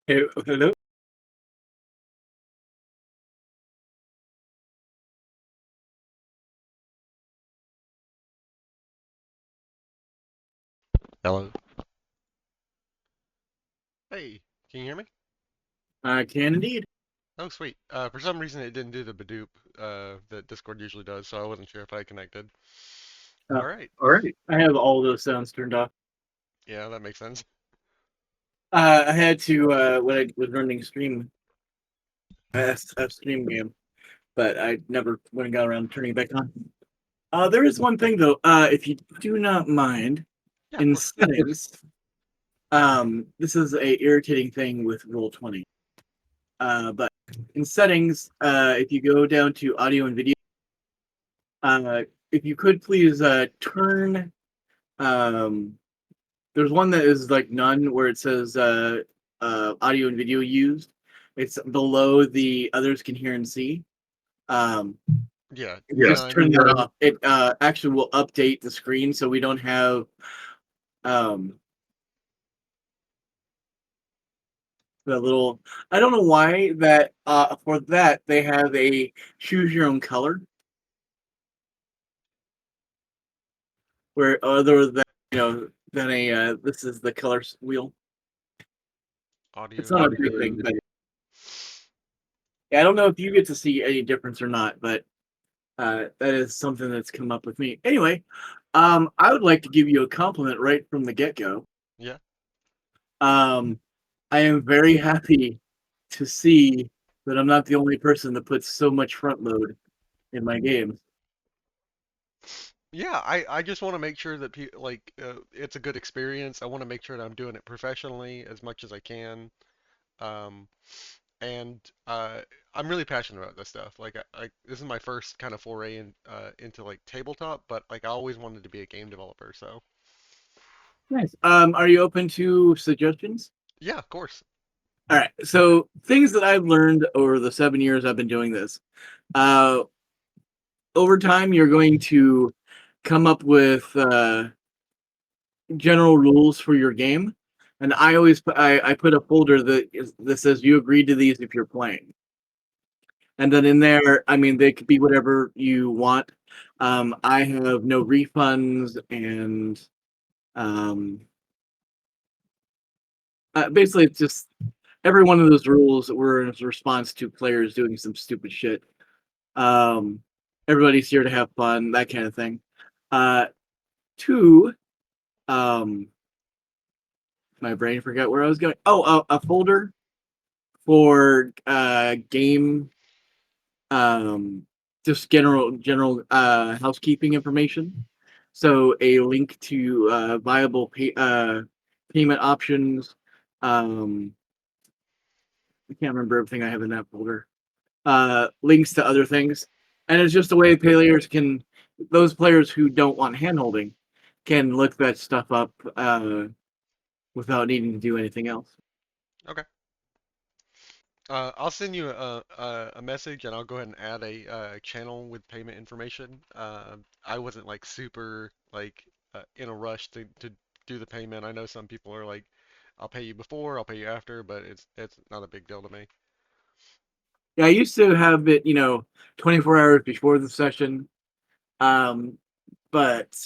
Hello. Hello. Hey, can you hear me? I can indeed. Oh, sweet. For some reason, it didn't do the Badoop that Discord usually does, so I wasn't sure if I connected. All right. All right. I have all those sounds turned off. Yeah, that makes sense. I had to when I was running stream a stream game, but I never went and got around to turning it back on. There is one thing though. If you do not mind, Yeah, of in course. settings, this is a irritating thing with Roll20. But in settings, if you go down to audio and video, uh, if you could please turn um there's one that is like none where it says audio and video used. It's below the others can hear and see. Um, Yeah, just none. turn that off. It actually will update the screen so we don't have um, the little. I don't know why that for that they have a choose your own color where other than than a this is the color wheel. It's Audio not and a big video. thing, but yeah, I don't know if you get to see any difference or not, but that is something that's come up with me. Anyway, I would like to give you a compliment right from the get go. Yeah. Um, I am very happy to see that I'm not the only person that puts so much front load in my games. Yeah, I just want to make sure that it's a good experience. I want to make sure that I'm doing it professionally as much as I can. Um, and I'm really passionate about this stuff. This is my first kind of foray into like tabletop, but like I always wanted to be a game developer, so Nice. Are you open to suggestions? yeah, of course. All right. So things that I've learned over the 7 years I've been doing this. Uh, over time, you're going to come up with general rules for your game, and I always I put a folder that says you agreed to these if you're playing, and then in there, I mean, they could be whatever you want. I have no refunds, and um, basically, it's just every one of those rules were in response to players doing some stupid shit. Um, Everybody's here to have fun, that kind of thing. Uh, Two, um, my brain forgot where I was going. Oh, a folder for game um just general housekeeping information, so a link to payment options. I can't remember everything I have in that folder. Links to other things, and it's just a way players can, those players who don't want handholding can look that stuff up without needing to do anything else. Okay. I'll send you a message and I'll go ahead and add a channel with payment information. I wasn't like super in a rush to do the payment. I know some people are like, I'll pay you before, I'll pay you after, but it's not a big deal to me. Yeah, I used to have it, 24 hours before the session. Um, but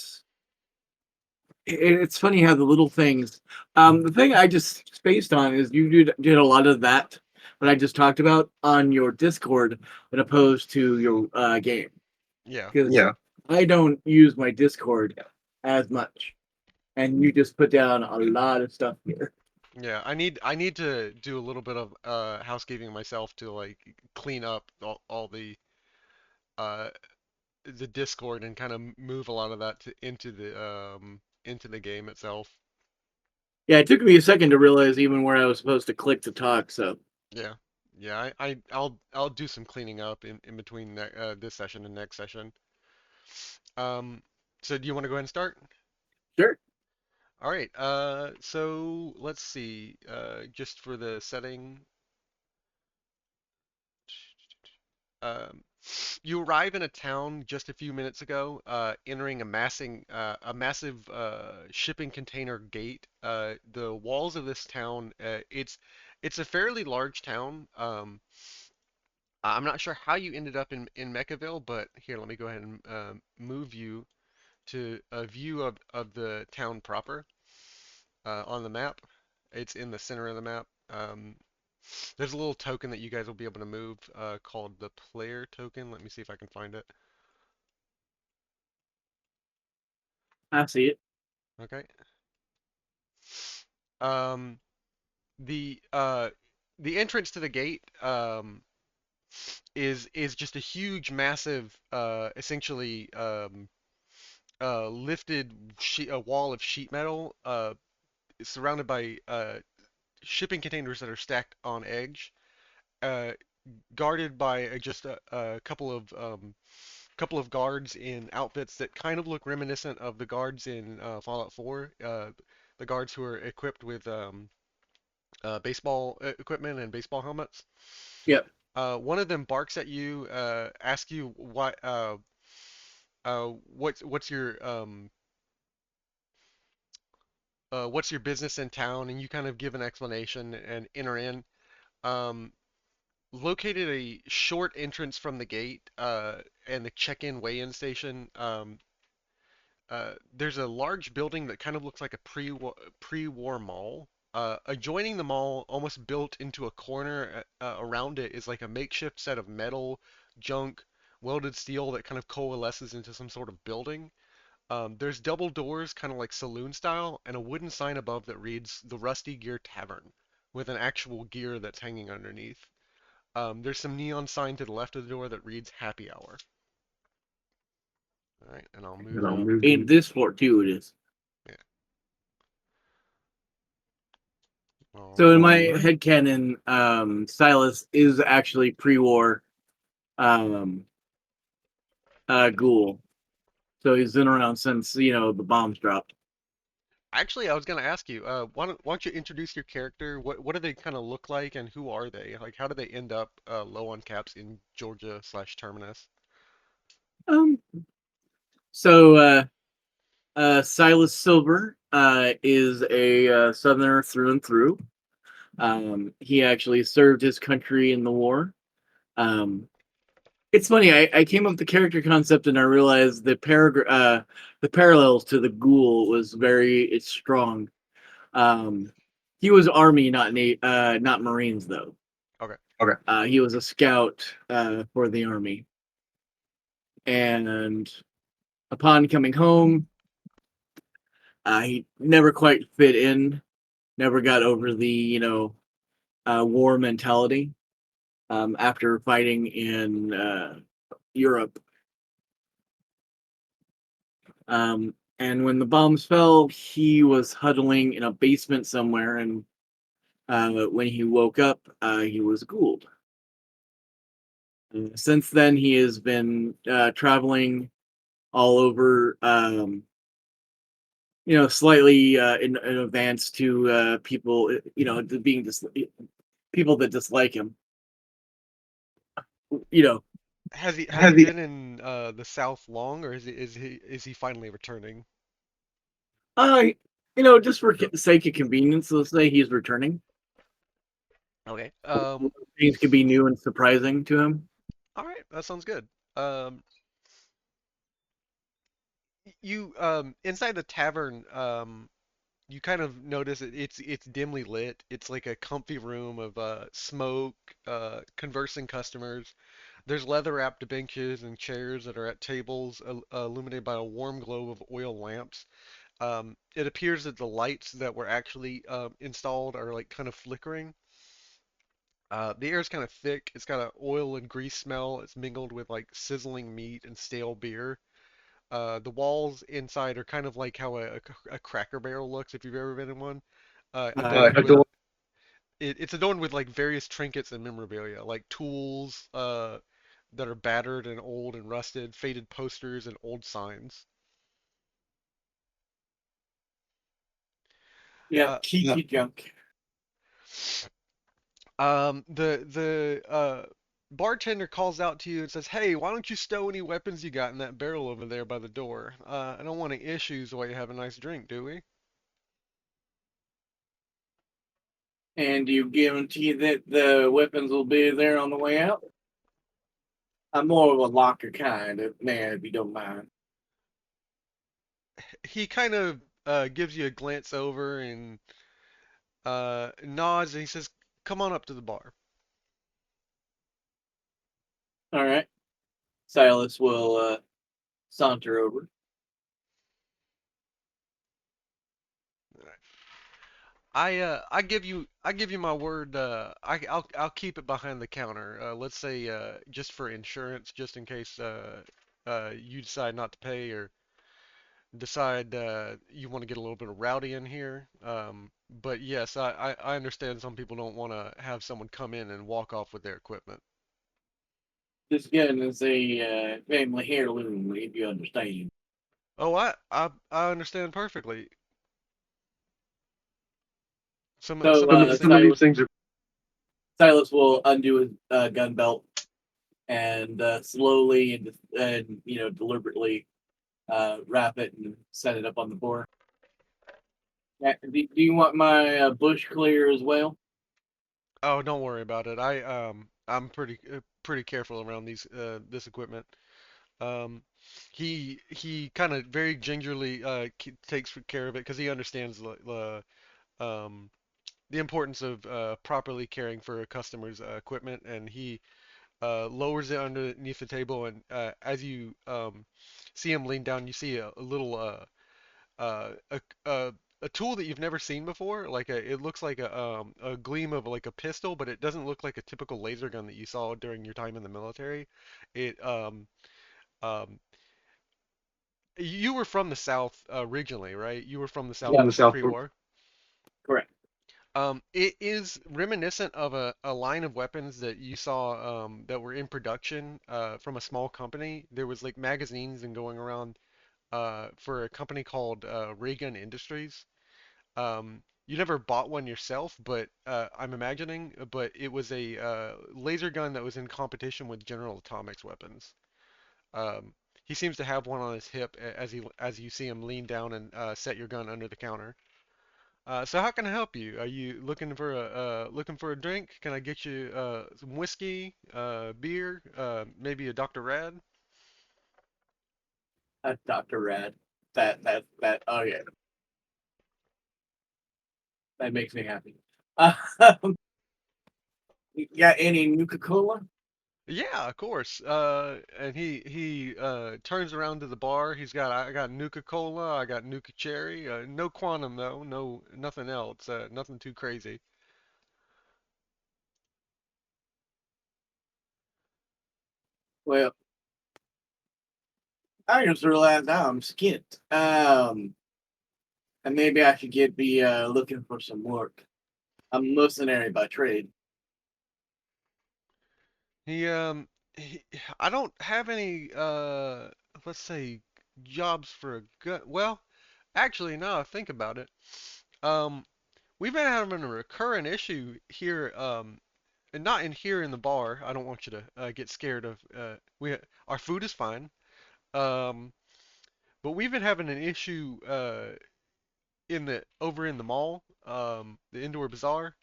it's funny how the little things. The thing I just spaced on is you did a lot of that, what I just talked about on your Discord, as opposed to your game. Yeah. Because I don't use my Discord as much, and you just put down a lot of stuff here. Yeah, I need to do a little bit of housekeeping myself to like clean up all uh the Discord and kind of move a lot of that into the game itself. Yeah, it took me a second to realize even where I was supposed to click to talk. So Yeah. Yeah, I'll do some cleaning up in between this session and next session. Um, so do you want to go ahead and start? sure. All right. So let's see. Just for the setting, um, you arrive in a town just a few minutes ago, entering a massive shipping container gate. The walls of this town, It's a fairly large town. I'm not sure how you ended up in Mechaville, but here, let me go ahead and move you to a view of the town proper on the map. It's in the center of the map. There's a little token that you guys will be able to move called the player token. Let me see if I can find it. I see it. Okay. Um, the uh, the entrance to the gate is just a huge, massive, essentially lifted a wall of sheet metal, surrounded by shipping containers that are stacked on edge, uh, guarded by just a couple of guards in outfits that kind of look reminiscent of the guards in Fallout 4. The guards who are equipped with baseball equipment and baseball helmets. Yep. One of them barks at you, asks you what's your business in town, and you kind of give an explanation and enter in. Um, Located a short entrance from the gate and the check-in weigh-in station. There's a large building that kind of looks like a pre-war mall. Adjoining the mall, almost built into a corner around it, is like a makeshift set of metal, junk, welded steel that kind of coalesces into some sort of building. There's double doors, kind of like saloon style, and a wooden sign above that reads "The Rusty Gear Tavern," with an actual gear that's hanging underneath. There's some neon sign to the left of the door that reads "Happy Hour." All right, and I'll move you. In this fort too, it is. Yeah. All So in right. my headcanon, Silas is actually pre-war um, ghoul. So he's been around since the bombs dropped. Actually, I was gonna ask you, why don't you introduce your character? What do they kind of look like, and who are they? Like, how do they end up low on caps in Georgia/Terminus? Um, so Silas Silver is a Southerner through and through. He actually served his country in the war. Um, it's funny. I came up with the character concept and I realized the parallels to the ghoul was it's strong. Um, he was Army, not Marines though. Okay. Okay. He was a scout for the Army, and upon coming home, he never quite fit in. Never got over the war mentality. After fighting in Europe, and when the bombs fell, he was huddling in a basement somewhere, and when he woke up, he was ghouled. Since then, he has been traveling all over, slightly in advance to people, people that dislike him. You know, Has he been in the South long, or is he finally returning? uh, just for the sake of convenience, let's say he's returning. Okay. Things could be new and surprising to him. All right, that sounds good. You inside the tavern, you kind of notice it's dimly lit. It's like a comfy room of smoke, conversing customers. There's leather-wrapped benches and chairs that are at tables illuminated by a warm glow of oil lamps. It appears that the lights that were actually installed are like kind of flickering. The air is kind of thick. It's got an oil and grease smell. It's mingled with like sizzling meat and stale beer. The walls inside are kind of like how a Cracker Barrel looks if you've ever been in one. Adorned with it's adorned with like various trinkets and memorabilia, like tools that are battered and old and rusted, faded posters and old signs. Yeah, Uh, cheeky junk. the bartender calls out to you and says, "Hey, why don't you stow any weapons you got in that barrel over there by the door? I don't want any issues while you have a nice drink, do we?" And do you guarantee that the weapons will be there on the way out? I'm more of a locker kind of man, if you don't mind. He kind of gives you a glance over and nods and he says, "Come on up to the bar." All right. Silas will saunter over. I give you my word. I'll keep it behind the counter. Let's say just for insurance, just in case you decide not to pay or decide you want to get a little bit of rowdy in here. But yes, I understand some people don't want to have someone come in and walk off with their equipment. This gun is a family heirloom, if you understand. Oh, I understand perfectly. So Some of these things are. Silas will undo his gun belt and slowly and deliberately wrap it and set it up on the board. Do you want my bush clear as well? Oh, don't worry about it. I'm pretty careful around this equipment. Um, he kind of very gingerly takes care of it because he understands um, the importance of properly caring for a customer's equipment, and he lowers it underneath the table. And as you see him lean down, you see a little uh, a, a a tool that you've never seen before. It looks like a gleam of like a pistol, but it doesn't look like a typical laser gun that you saw during your time in the military. It um, You were from the South originally, right? You were from the South Yeah, pre-war. correct. It is reminiscent of a line of weapons that you saw that were in production from a small company. There was like magazines and going around for a company called Ray Gun Industries. You never bought one yourself, but I'm imagining, but it was a laser gun that was in competition with General Atomics weapons. Um, he seems to have one on his hip as you see him lean down and set your gun under the counter. So how can I help you? Are you looking for a drink? Can I get you some whiskey, beer, maybe a Dr. Rad? Dr. Rad. That. Oh yeah, that makes me happy. Uh, you got any Nuka Cola? Yeah, of course. And he turns around to the bar. I got Nuka Cola, I got Nuka Cherry, no Quantum though, no nothing else, nothing too crazy. Well, I just realized I'm skint. And maybe I should get be looking for some work. I'm a mercenary by trade. He he, I don't have any let's say jobs for a gun. Well, actually, now I think about it, um, we've been having a recurrent issue here, and not in here in the bar. I don't want you to get scared of. We Our food is fine, um, but we've been having an issue in the over in the mall, the indoor bazaar.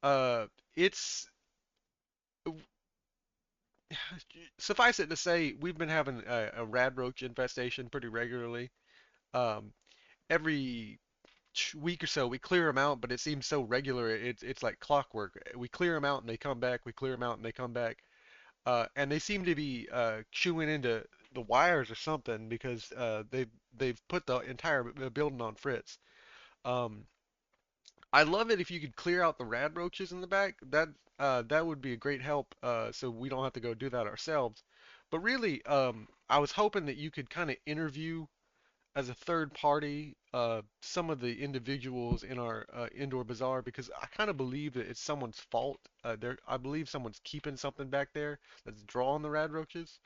Uh, it's Suffice it to say, we've been having a radroach infestation pretty regularly. Um, every week or so, we clear them out, but it seems so regular. It's like clockwork. We clear them out and they come back. We clear them out and they come back. And they seem to be chewing into the wires or something because they've put the entire building on fritz. Um, I love it if you could clear out the rad roaches in the back. That would be a great help, so we don't have to go do that ourselves. But really, I was hoping that you could kind of interview as a third party some of the individuals in our indoor bazaar because I kind of believe that it's someone's fault. I believe someone's keeping something back there that's drawing the rad roaches.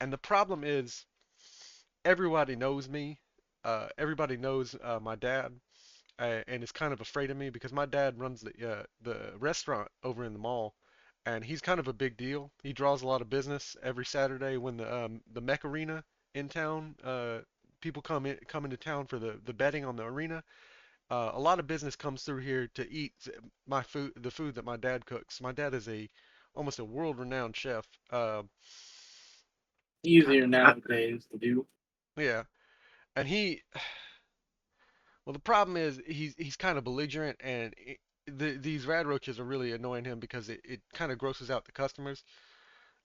And the problem is everybody knows me. Everybody knows my dad and is kind of afraid of me because my dad runs the restaurant over in the mall, and he's kind of a big deal. He draws a lot of business every Saturday when the Mech Arena in town. People come into town for the betting on the arena. A lot of business comes through here to eat my food, the food that my dad cooks. My dad is a almost a world-renowned chef. Kind Easier nowadays to do. yeah, and well, the problem is he's kind of belligerent, and these rad roaches are really annoying him because it kind of grosses out the customers.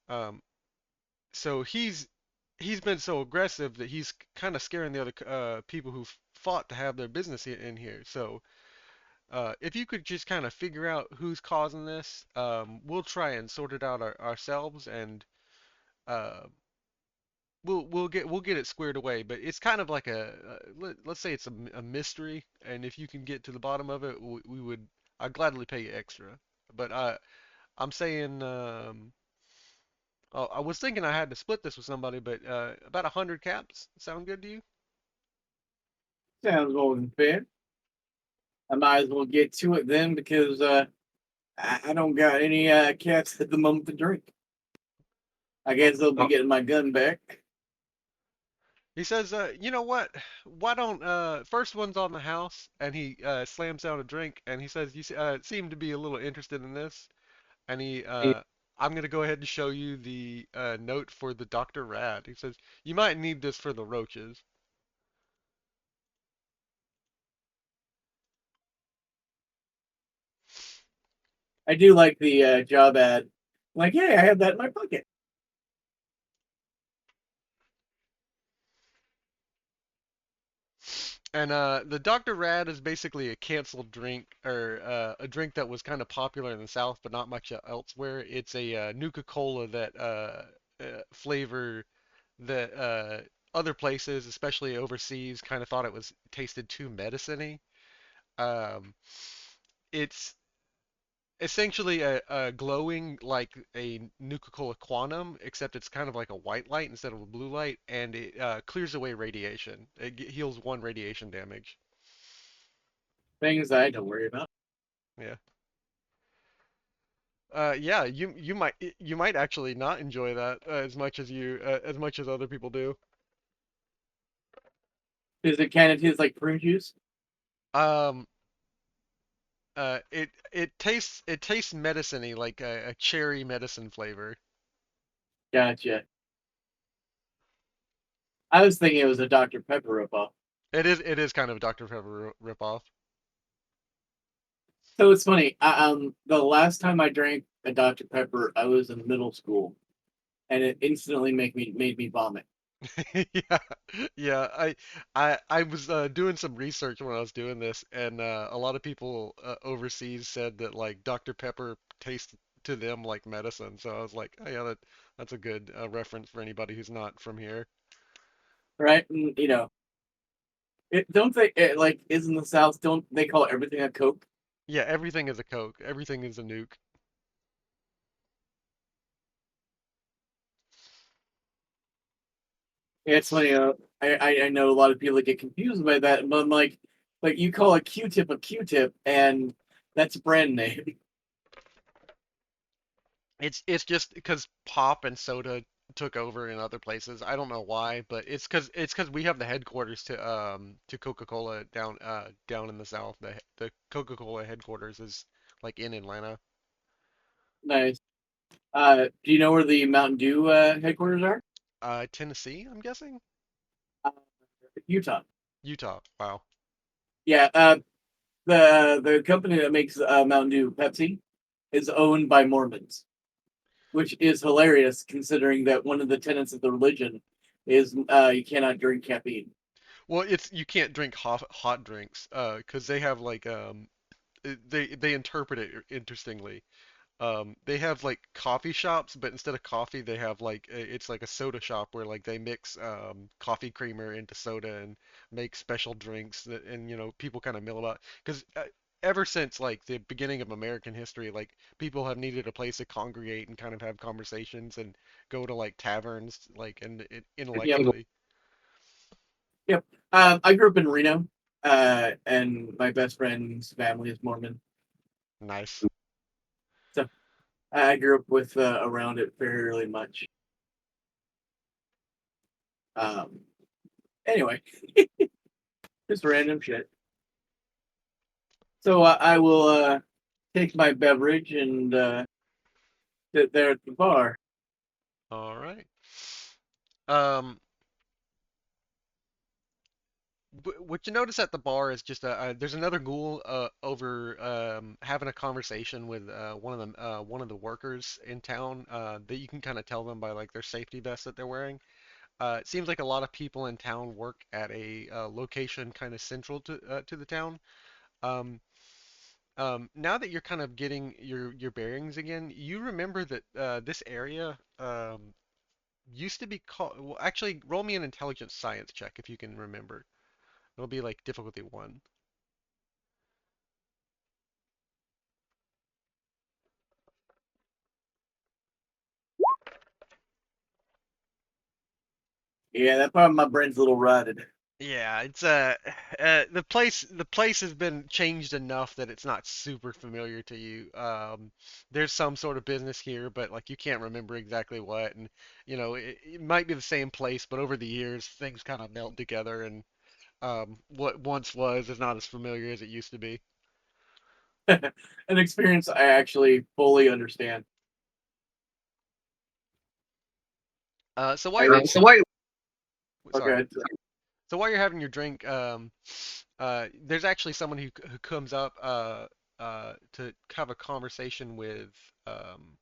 Um, so he's been so aggressive that he's kind of scaring the other people who fought to have their business in here. So if you could just kind of figure out who's causing this, we'll try and sort it out ourselves, and uh, we'll get it squared away. But it's kind of like let's say it's a mystery, and if you can get to the bottom of it, we would I'd gladly pay you extra. But I'm saying I was thinking I had to split this with somebody, but about 100 caps sound good to you? Sounds more than fair. I might as well get to it then because I don't got any cats at the moment to drink. I Oh, guess they'll be getting my gun back. he says, you know what? Why don't first one's on the house, and he slams down a drink, and he says, seem to be a little interested in this, and I'm gonna go ahead and show you the note for the Dr. Rad. He says, you might need this for the roaches. I do like the job ad. Like, hey, I have that in my pocket. And the Dr. Rad is basically a canceled drink, or a drink that was kind of popular in the South, but not much elsewhere. It's a Nuka-Cola that flavor that other places, especially overseas, kind of thought it was tasted too medicine-y. Um, it's essentially a glowing like a Nuka-Cola Quantum, except it's kind of like a white light instead of a blue light, and it clears away radiation. It heals one radiation damage. Things I don't worry about. Yeah. Yeah, you might actually not enjoy that as much as other people do. Is it kind of tastes like prune juice? Um, it tastes medicine-y, like a cherry medicine flavor. Gotcha. I was thinking it was a Dr. Pepper ripoff. It is kind of a Dr. Pepper ripoff. So it's funny. The last time I drank a Dr. Pepper, I was in middle school, and it instantly made me vomit. Yeah, yeah. I was doing some research when I was doing this, and a lot of people overseas said that like Dr. Pepper tastes to them like medicine. So I was like, oh yeah, that's a good reference for anybody who's not from here. Right? And, don't they like is in the South? Don't they call everything a Coke? Yeah, everything is a Coke. Everything is a nuke. Yeah, it's funny. I know a lot of people get confused by that, but I'm like you call a Q-tip a Q-tip, and that's a brand name. It's just because pop and soda took over in other places. I don't know why, but it's because we have the headquarters to Coca-Cola down in the South. The Coca-Cola headquarters is like in Atlanta. Nice. Do you know where the Mountain Dew headquarters are? Tennessee, I'm guessing? Uh, Utah. Utah. Wow. Yeah. The company that makes Mountain Dew, Pepsi, is owned by Mormons, which is hilarious considering that one of the tenets of the religion is you cannot drink caffeine. Well, it's you can't drink hot drinks 'cause they have like they interpret it interestingly. They have like coffee shops, but instead of coffee, they have like it's like a soda shop where like they mix coffee creamer into soda and make special drinks that, and people kind of mill about because ever since like the beginning of American history, like people have needed a place to congregate and kind of have conversations and go to like taverns, like and Yep. intellectually. Yep. I grew up in Reno, and my best friend's family is Mormon. Nice. So I grew up with around it fairly much. Um, anyway, just random shit. So I will take my beverage and sit there at the bar. All right. Um, what you notice at the bar is just there's another ghoul over having a conversation with one of the workers in town that you can kind of tell them by like their safety vests that they're wearing. It seems like a lot of people in town work at a location kind of central to the town. Um, now that you're kind of getting your bearings again, you remember that this area used to be called. Well, actually, roll me an intelligence science check if you can remember. It'll be like difficulty one. Yeah, that part of my brain's a little rotted. Yeah, it's the place has been changed enough that it's not super familiar to you. There's some sort of business here, but like you can't remember exactly what, and you know it might be the same place, but over the years things kind of melt together, and what once was is not as familiar as it used to be. An experience I actually fully understand. So while I you're so why? sorry, Okay. so while you're having your drink, there's actually someone who comes up to have a conversation with um,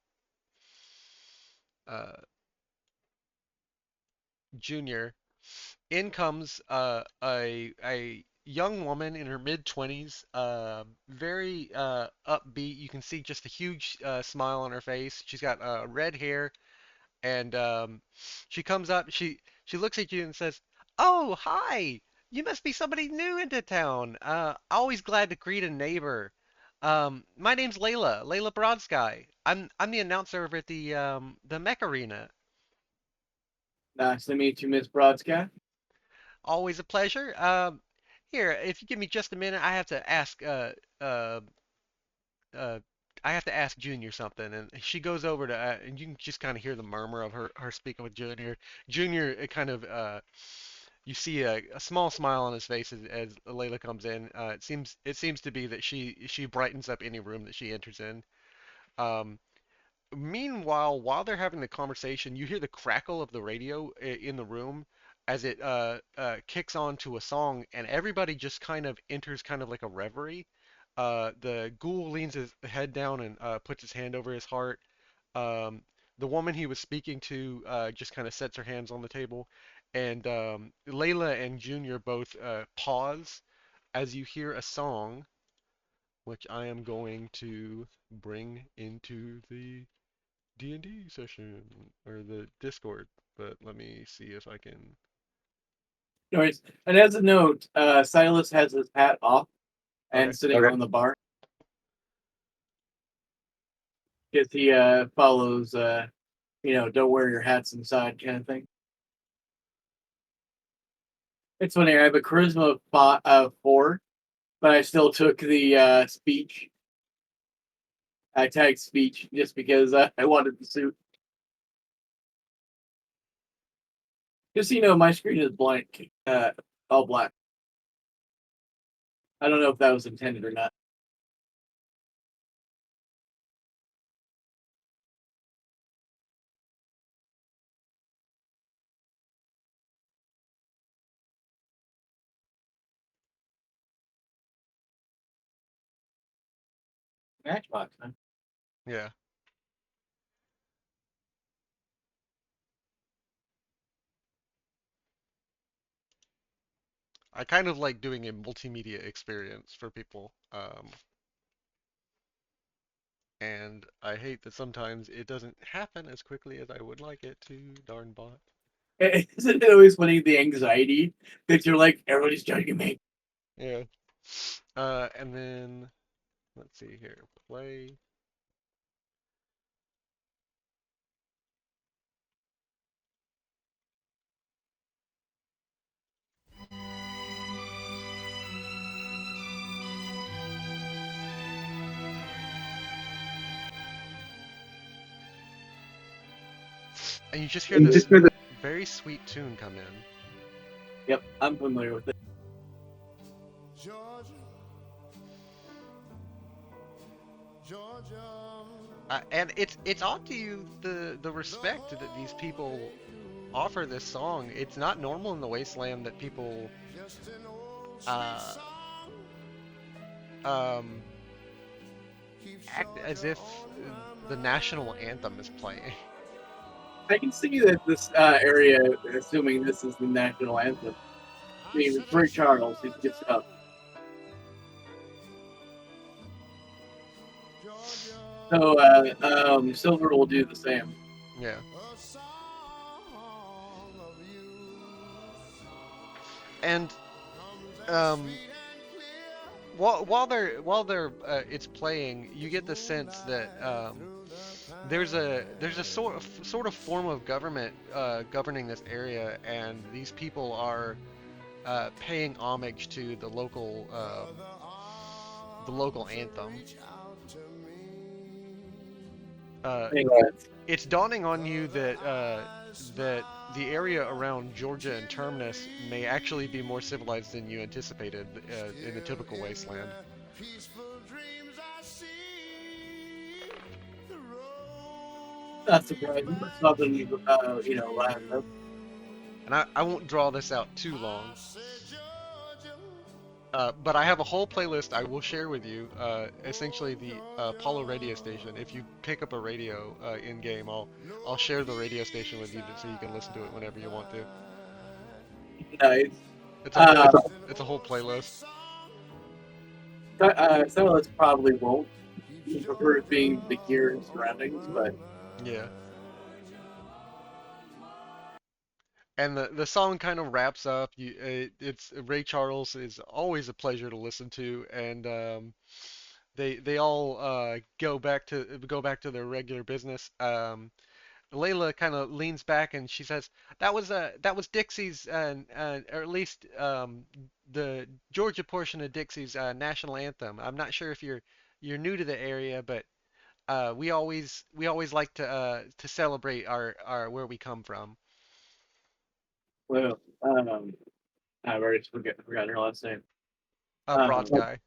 uh, Junior. In comes a young woman in her mid 20s, very upbeat. You can see just a huge smile on her face. She's got red hair, and she comes up. She looks at you and says, "Oh, hi! You must be somebody new into town. Always glad to greet a neighbor. My name's Layla Broadsky. I'm the announcer over at the Mech Arena. Nice to meet you, Miss Broadsky. Always a pleasure. Here, if you give me just a minute, uh, uh, I have to ask Junior something, and she goes over to, and you can just kind of hear the murmur of her speaking with Junior. Junior, it kind of, you see a small smile on his face as Layla comes in. It seems to be that she brightens up any room that she enters in. Um, Meanwhile, while they're having the conversation, you hear the crackle of the radio in the room as it kicks on to a song, and everybody just kind of enters kind of like a reverie. The ghoul leans his head down and puts his hand over his heart. Um, the woman he was speaking to just kind of sets her hands on the table, and Layla and Junior both pause as you hear a song, which I am going to bring into the D&D session or the Discord, but let me see if I can. Anyways, and as a note, Silas has his hat off and Okay. sitting on the bar because he follows, don't wear your hats inside kind of thing. It's funny. I have a charisma of 4, but I still took the speech. I tagged speech just because I wanted the suit. Just so you know, my screen is blank, all black. I don't know if that was intended or not. Matchbox, huh? Yeah. I kind of like doing a multimedia experience for people. And I hate that sometimes it doesn't happen as quickly as I would like it to, darn bot. Isn't it always funny the anxiety that you're like everybody's judging me? Yeah. And then let's see here. Play. And you just hear And this just for the very sweet tune come in. Yep, I'm familiar with it. Georgia, And it's odd to you the respect that these people offer this song. It's not normal in the wasteland that people uh um act as if the national anthem is playing. I can see that this area, assuming this is the national anthem. I mean, it's Ray Charles. He's just up. So Silver will do the same. Yeah. And um while they're it's playing, you get the sense that there's a sort of form of government governing this area, and these people are paying homage to the local anthem. Uh, Anyway, it's dawning on you that the area around Georgia and Terminus may actually be more civilized than you anticipated in the typical wasteland. not surprising, but something laugh at. And I won't draw this out too long, but I have a whole playlist I will share with you. Essentially, the Apollo radio station. If you pick up a radio in game, I'll share the radio station with you so you can listen to it whenever you want to. Nice. It's a whole Uh, it's a whole playlist. some of us probably won't. We prefer being the gear and surroundings, but Yeah. And the song kind of wraps up. It's Ray Charles is always a pleasure to listen to, and they all go back to their regular business. Layla kind of leans back and she says, that was Dixie's, or at least the Georgia portion of Dixie's national anthem. I'm not sure if you're new to the area, but we always like to celebrate our where we come from. well, I've already forgotten her last name. Broad Um, guy.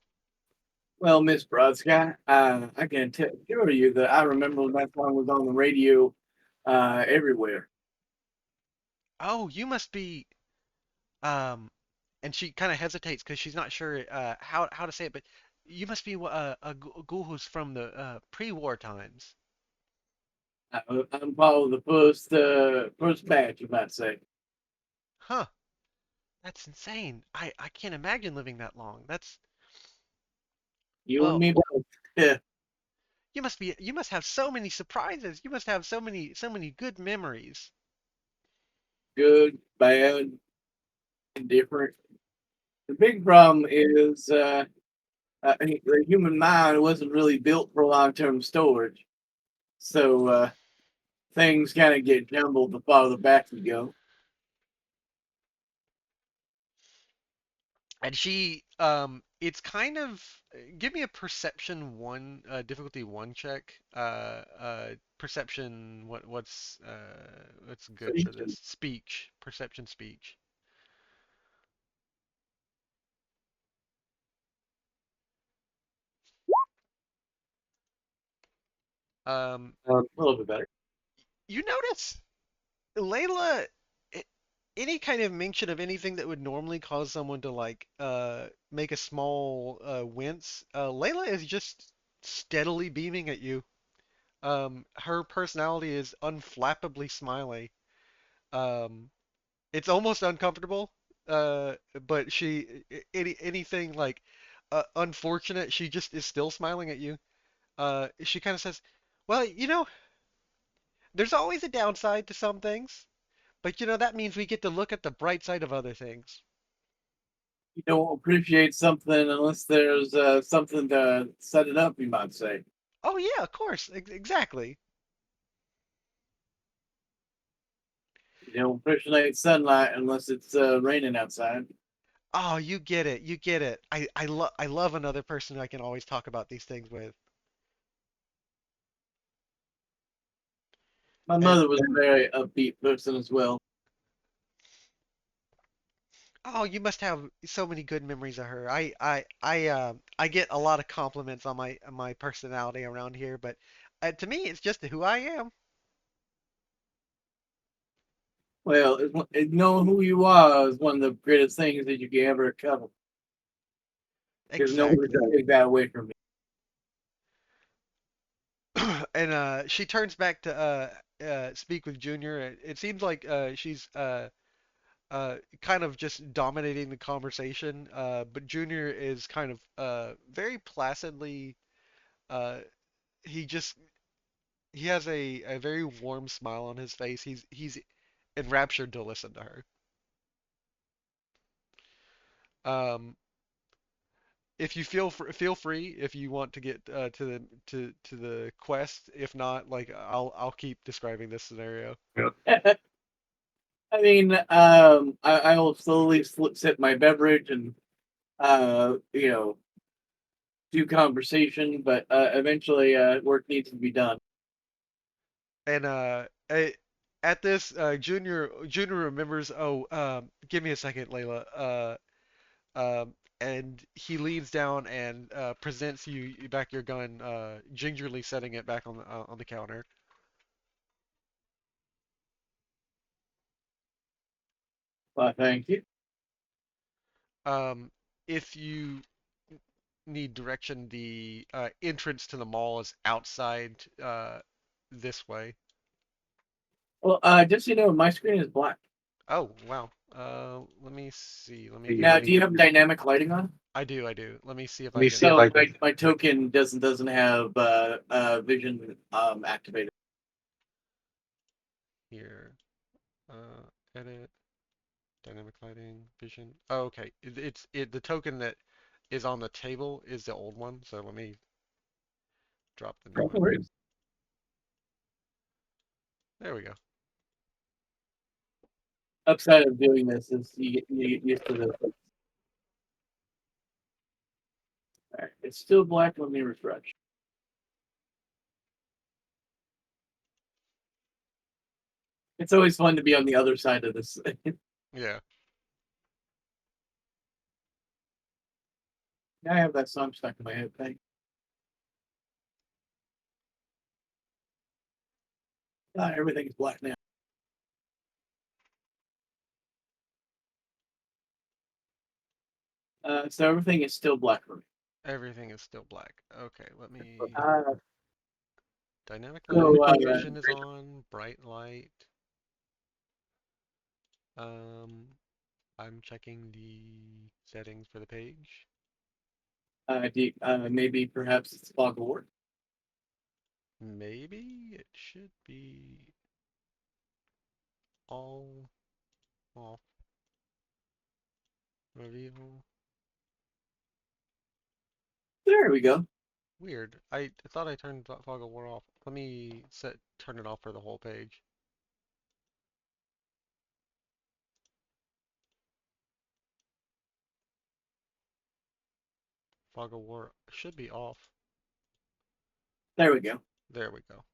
well, Miss Brodsky, I can tell you that I remember when that song was on the radio everywhere. Oh, you must be um, and she kind of hesitates because she's not sure how to say it, but you must be a ghoul who's from the pre-war times. I'm probably the first batch, you might say. Huh, that's insane. I can't imagine living that long. That's You and well, me both. Yeah, you must have so many surprises. You must have so many good memories. good, bad, indifferent. The big problem is the human mind wasn't really built for long-term storage, so things kind of get jumbled the farther back you go. And she it's kind of give me a perception one difficulty one check. Perception what's So good you for this? Speech. Perception speech. Um a little bit better. you notice Layla a- any kind of mention of anything that would normally cause someone to like make a small wince, Layla is just steadily beaming at you. Her personality is unflappably smiley. Um, it's almost uncomfortable. But anything like unfortunate, she just is still smiling at you. She kind of says, "Well, there's always a downside to some things, but that means we get to look at the bright side of other things." You don't appreciate something unless there's something to set it up, you might say. Oh yeah, of course, exactly. You don't appreciate sunlight unless it's raining outside. Oh, you get it, you get it. I love another person who I can always talk about these things with. My And mother was a very upbeat person as well. Oh, you must have so many good memories of her. I get a lot of compliments on my personality around here, but to me, it's just who I am. Well, knowing who you are is one of the greatest things that you can ever cover. Because nobody Exactly. can take that away from me. And she turns back to speak with Junior. It seems like she's kind of just dominating the conversation, but Junior is kind of very placidly. Uh, he just he has a very warm smile on his face. He's enraptured to listen to her. Um, if you feel free if you want to get to the quest. If not, like I'll keep describing this scenario. I mean, I will slowly sip my beverage and do conversation, but eventually, work needs to be done. And at this, Junior remembers. Oh, give me a second, Layla. And he leans down and presents you back your gun, gingerly setting it back on the counter. Well, thank you. Um, if you need direction, the entrance to the mall is outside this way. Well, just so you know, my screen is black. Oh, wow. Let me see. Let me Now, do you have dynamic lighting on? I do. Let me see if Let I me can. see if So I can. my token doesn't have vision activated. Here. Edit, dynamic lighting, vision. Oh, okay. The token that is on the table is the old one, so let me drop the new No one. worries. There we go. Upside of doing this is you get used to this. All right, it's still black. Let me refresh. It's always fun to be on the other side of this. Yeah. I have that song stuck in my head. Thank. Everything is black now. So everything is still black for me. Everything is still black. Okay, let me. Uh, Dynamic so lighting, vision is on, bright light. Um, I'm checking the settings for the page. maybe perhaps it's fog of war. Maybe it should be all off. Reveal. There we go. Weird. I thought I turned fog of war off. Let me turn it off for the whole page. Fog of war should be off. There we go. There we go.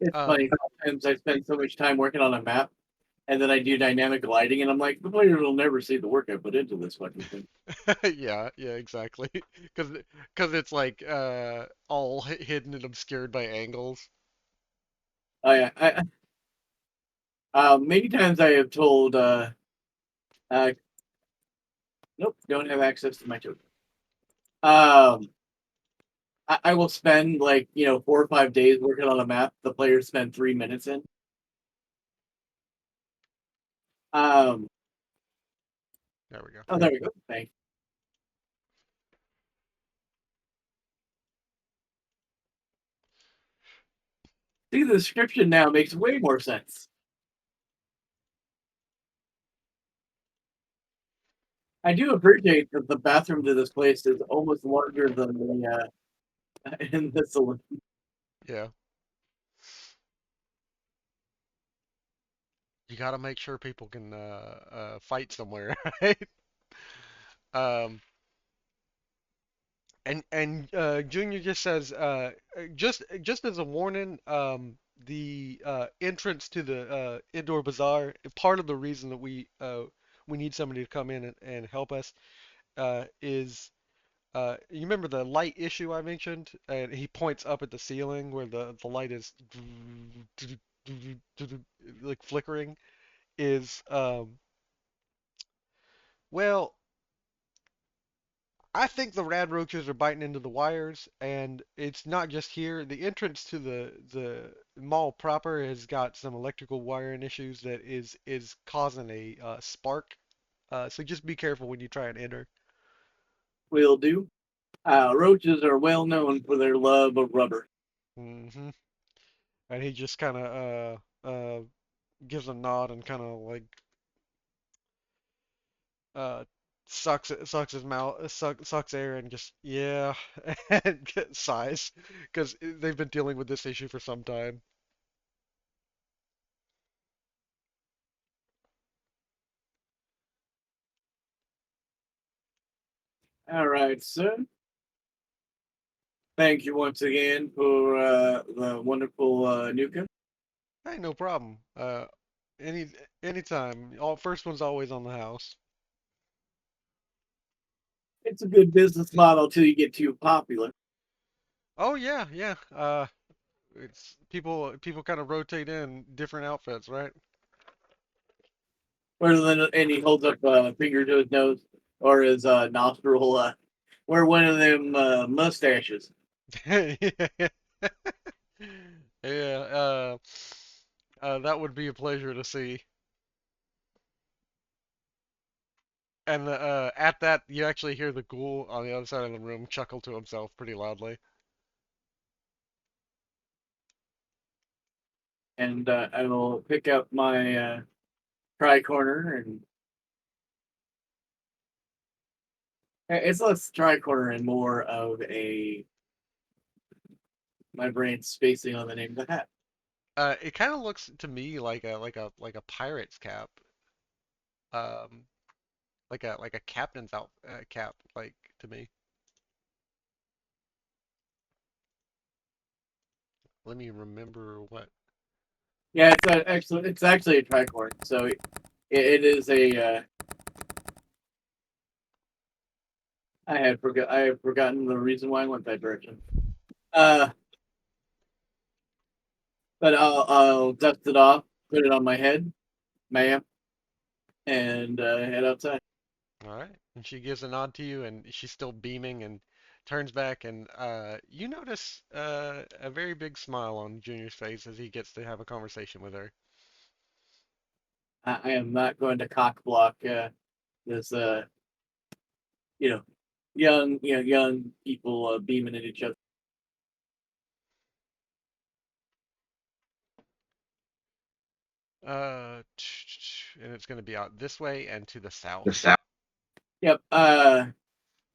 It's funny. Um, Sometimes I spend so much time working on a map, and then I do dynamic lighting, and I'm like, the player will never see the work I put into this fucking thing. yeah, yeah, exactly. Because it's like all hidden and obscured by angles. Yeah, many times I have told, uh, nope, don't have access to my token. Um, I will spend like 4 or 5 days working on a map. The players spend 3 minutes in. Um, There we go. oh, there we go. Thanks. See, the description now makes way more sense. I do appreciate that the bathroom to this place is almost larger than the in the saloon. Yeah. You gotta make sure people can fight somewhere, right? Um, and Junior just says just as a warning, the entrance to the indoor bazaar. Part of the reason that we need somebody to come in and help us is you remember the light issue I mentioned? And he points up at the ceiling where the light is like flickering. Is well, I think the radroaches are biting into the wires, and it's not just here. The entrance to the mall proper has got some electrical wiring issues that is causing a spark. So just be careful when you try and enter. Will do. Roaches are well known for their love of rubber. hmm And he just kind of gives a nod and kind of like uh sucks his mouth sucks air and just yeah and sighs because they've been dealing with this issue for some time. All right, sir. Thank you once again for the wonderful Nuka. Hey, no problem. Any anytime. All first one's always on the house. It's a good business model till you get too popular. Oh yeah, yeah. It's people kind of rotate in different outfits, right? Where then and he holds up a finger to his nose or his nostril, where one of them mustaches. Yeah, yeah. That would be a pleasure to see. And at that, you actually hear the ghoul on the other side of the room chuckle to himself pretty loudly. And I will pick up my tricorner and it's less tricorner and more of a my brain spacing on the name of the hat. It kind of looks to me like a pirate's cap. Um, like a captain's out cap, like to me. Let me remember what. Yeah, it's actually a tricorn. So it is a I had forgotten the reason why I went that direction. Uh, but I'll dust it off, put it on my head, ma'am, and head outside. All right. And she gives a nod to you, and she's still beaming and turns back, and you notice a very big smile on Junior's face as he gets to have a conversation with her. I am not going to cock block this you know young people beaming at each other. And it's going to be out this way and to the The south. sound. Yep.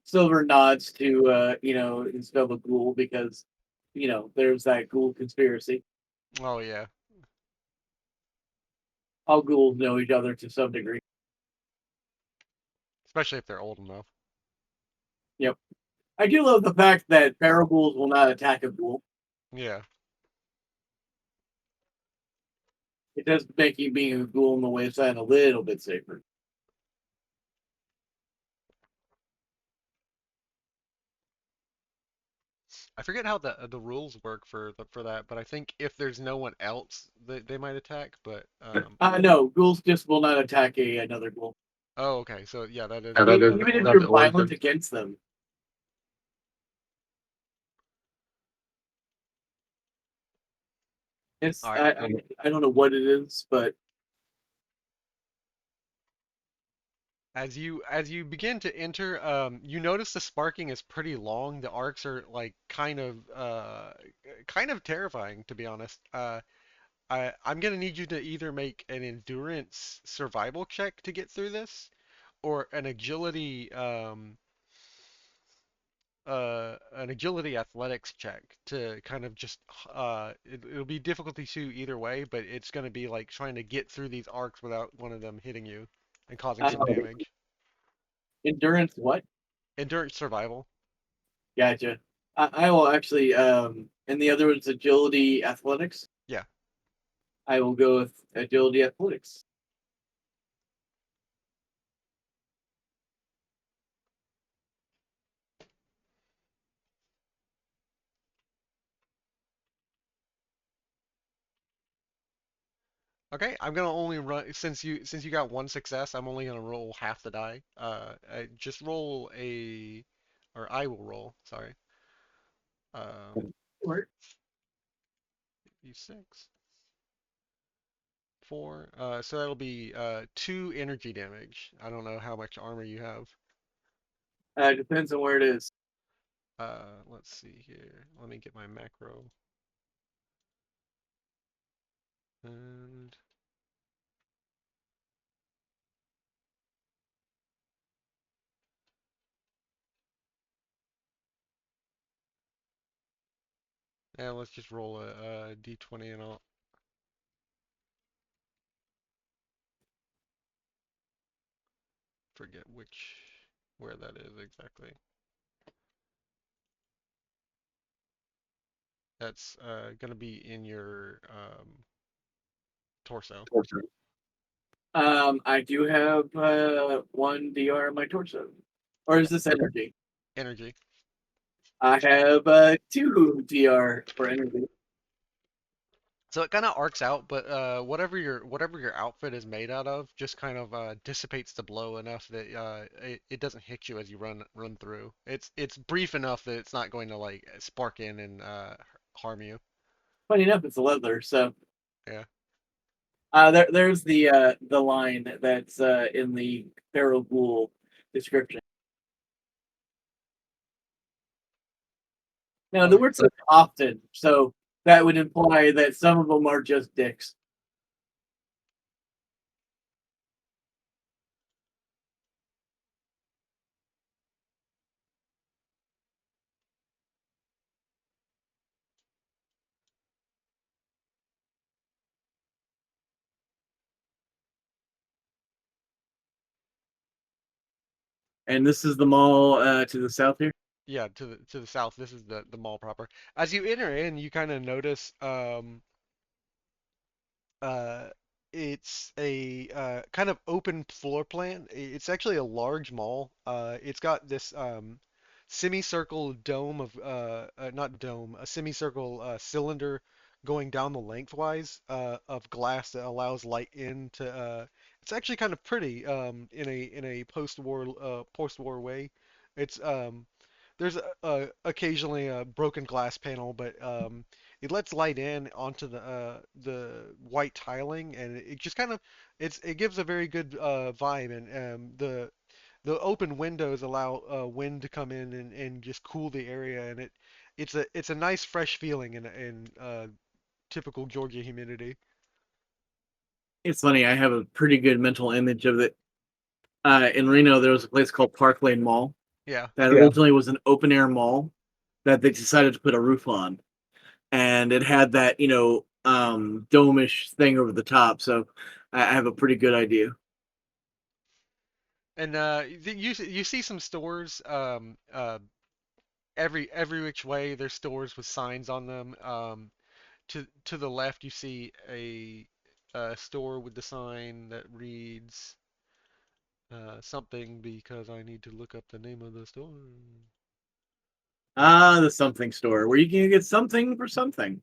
Silver nods to his fellow ghoul because there's that ghoul conspiracy. Oh yeah. All ghouls know each other to some degree. Especially if they're old enough. Yep. I do love the fact that paraghouls will not attack a ghoul. Yeah. It does make you being a ghoul in the wasteland a little bit safer. I forget how the rules work for that, but I think if there's no one else, they might attack. But No, ghouls just will not attack another ghoul. oh okay, so yeah, that is Yeah, the even if you're violent against them. It's All right. I don't know what it is, but As you begin to enter, you notice the sparking is pretty long. The arcs are like kind of terrifying, to be honest. I'm gonna need you to either make an endurance survival check to get through this, or an agility athletics check to kind of just it'll be difficulty 2 either way, but it's gonna be like trying to get through these arcs without one of them hitting you and causing some uh, damage. endurance. What? Endurance survival. Gotcha. I will actually, and the other one's agility athletics. Yeah. I will go with agility athletics. Okay, I'm gonna only run since you got one success. I'm only gonna roll half the die. Just roll a, or I will roll. Sorry. Um, d6, 4. So that'll be 2 energy damage. I don't know how much armor you have. Depends on where it is. Let's see here. Let me get my macro. And yeah, let's just roll a d20 and I'll forget where that is exactly. That's gonna be in your torso. I do have one DR in my torso. Or is this energy? Energy. I have two DR for energy. So it kind of arcs out, but whatever your outfit is made out of just kind of dissipates the blow enough that it doesn't hit you as you run through. It's brief enough that it's not going to like spark in and harm you. Funny enough, it's leather. So Yeah. there's the line that's in the Feral Ghoul description. Now, the Oh, word says often, so that would imply that some of them are just dicks. And this is the mall to the south here. yeah. To the south, this is the mall proper. As you enter in, you kind of notice Uh, it's a kind of open floor plan. It's actually a large mall. It's got this semicircle dome of not dome, a semicircle cylinder going down the lengthwise of glass that allows light in to. It's actually kind of pretty in a post-war way. It's there's occasionally a broken glass panel, but it lets light in onto the white tiling, and it just kind of it gives a very good vibe, and the open windows allow wind to come in and just cool the area, and it's a nice fresh feeling in typical Georgia humidity. It's funny. I have a pretty good mental image of it. In Reno, there was a place called Park Lane Mall Yeah. that originally was an open air mall that they decided to put a roof on, and it had that dome-ish thing over the top. So I have a pretty good idea. And you see some stores every which way. There's stores with signs on them. To the left, you see a store with the sign that reads something because I need to look up the name of the store. The something store where you can get something for something.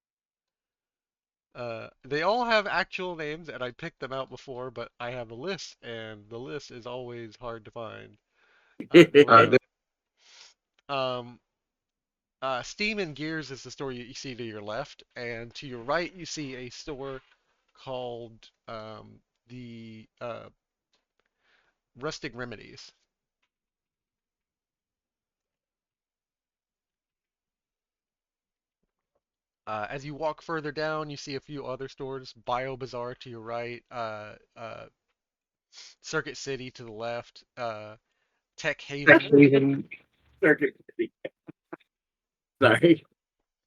They all have actual names, and I picked them out before, but I have a list, and the list is always hard to find. There we go. Um, Steam and Gears is the store you see to your left, and to your right, you see a store called the Rustic Remedies. As you walk further down, you see a few other stores. Bio Bazaar to your right, Circuit City to the left, Tech Haven. Even Circuit City. Sorry.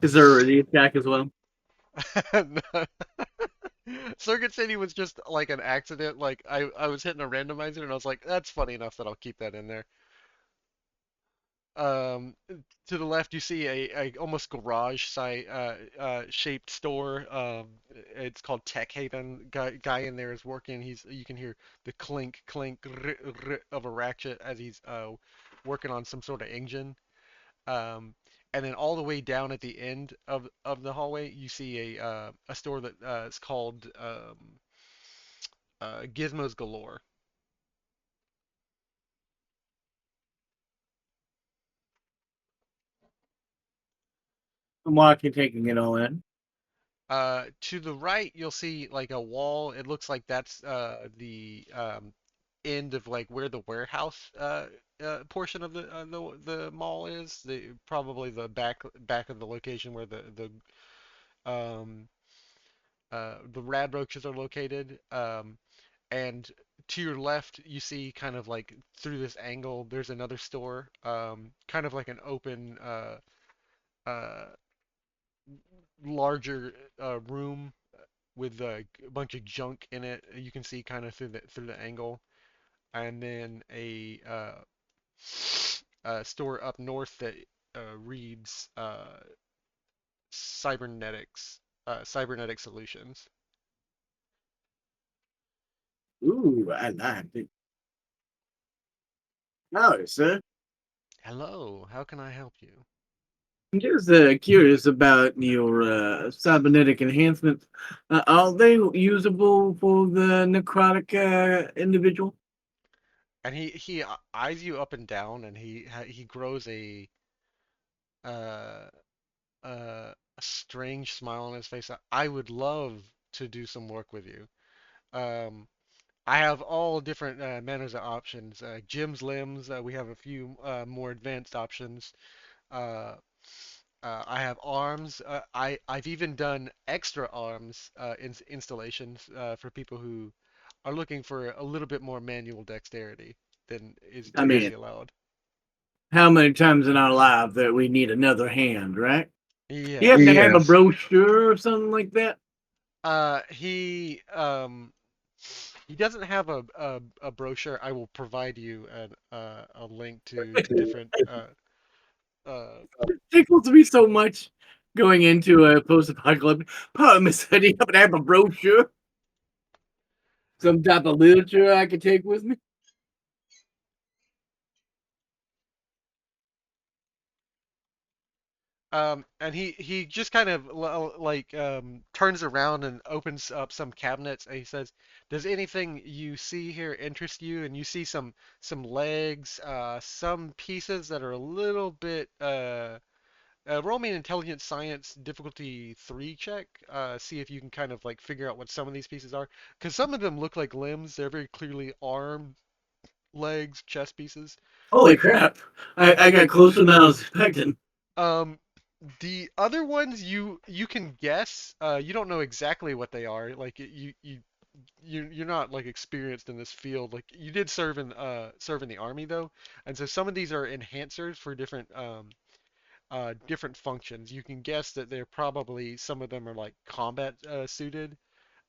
Is there a release attack as well? Circuit City was just like an accident. Like I was hitting a randomizer and I was like, that's funny enough that I'll keep that in there. Um, to the left, you see a almost garage site shaped store. It's called Tech Haven. Guy in there is working. You can hear the clink clink of a ratchet as he's working on some sort of engine. Um, and then all the way down at the end of the hallway, you see a store that is called Gizmos Galore. I'm walking, taking it all in. To the right, you'll see like a wall. It looks like that's the end of like where the warehouse portion of the mall is. Probably the back of the location where the Radroaches are located. And to your left, you see kind of like through this angle, there's another store, kind of like an open, uh, larger room with a bunch of junk in it. You can see kind of through the angle, and then a store up north that reads cybernetic solutions. Ooh, I like it. Howdy, sir. Hello, how can I help you? I'm just curious about your cybernetic enhancements. Are they usable for the necrotic individual? And he eyes you up and down, and he grows uh, a strange smile on his face. I would love to do some work with you. Um, I have all different manners of options. Jim's limbs. We have a few more advanced options. Uh, I have arms. I've even done extra arms installations for people who are looking for a little bit more manual dexterity than is I mean, typically allowed. how many times in our life that we need another hand, right? Do you happen to Yes. have a brochure or something like that? He doesn't have a brochure. I will provide you a link to different uh It tickles me so much going into a post-apocalyptic. Pardon me, sir, do you happen to have a brochure? Some type of literature I could take with me? and he just kind of like turns around and opens up some cabinets and he says, "Does anything you see here interest you?" And you see some legs, some pieces that are a little bit roll me an intelligence science difficulty 3 check. See if you can kind of like figure out what some of these pieces are. Because some of them look like limbs. They're very clearly arm, legs, chest pieces. Holy crap. I got closer than I was expecting. Um, the other ones you can guess. You don't know exactly what they are. Like you're not like experienced in this field. Like you did serve in the army though, and so some of these are enhancers for different functions. You can guess that they're probably some of them are like combat suited,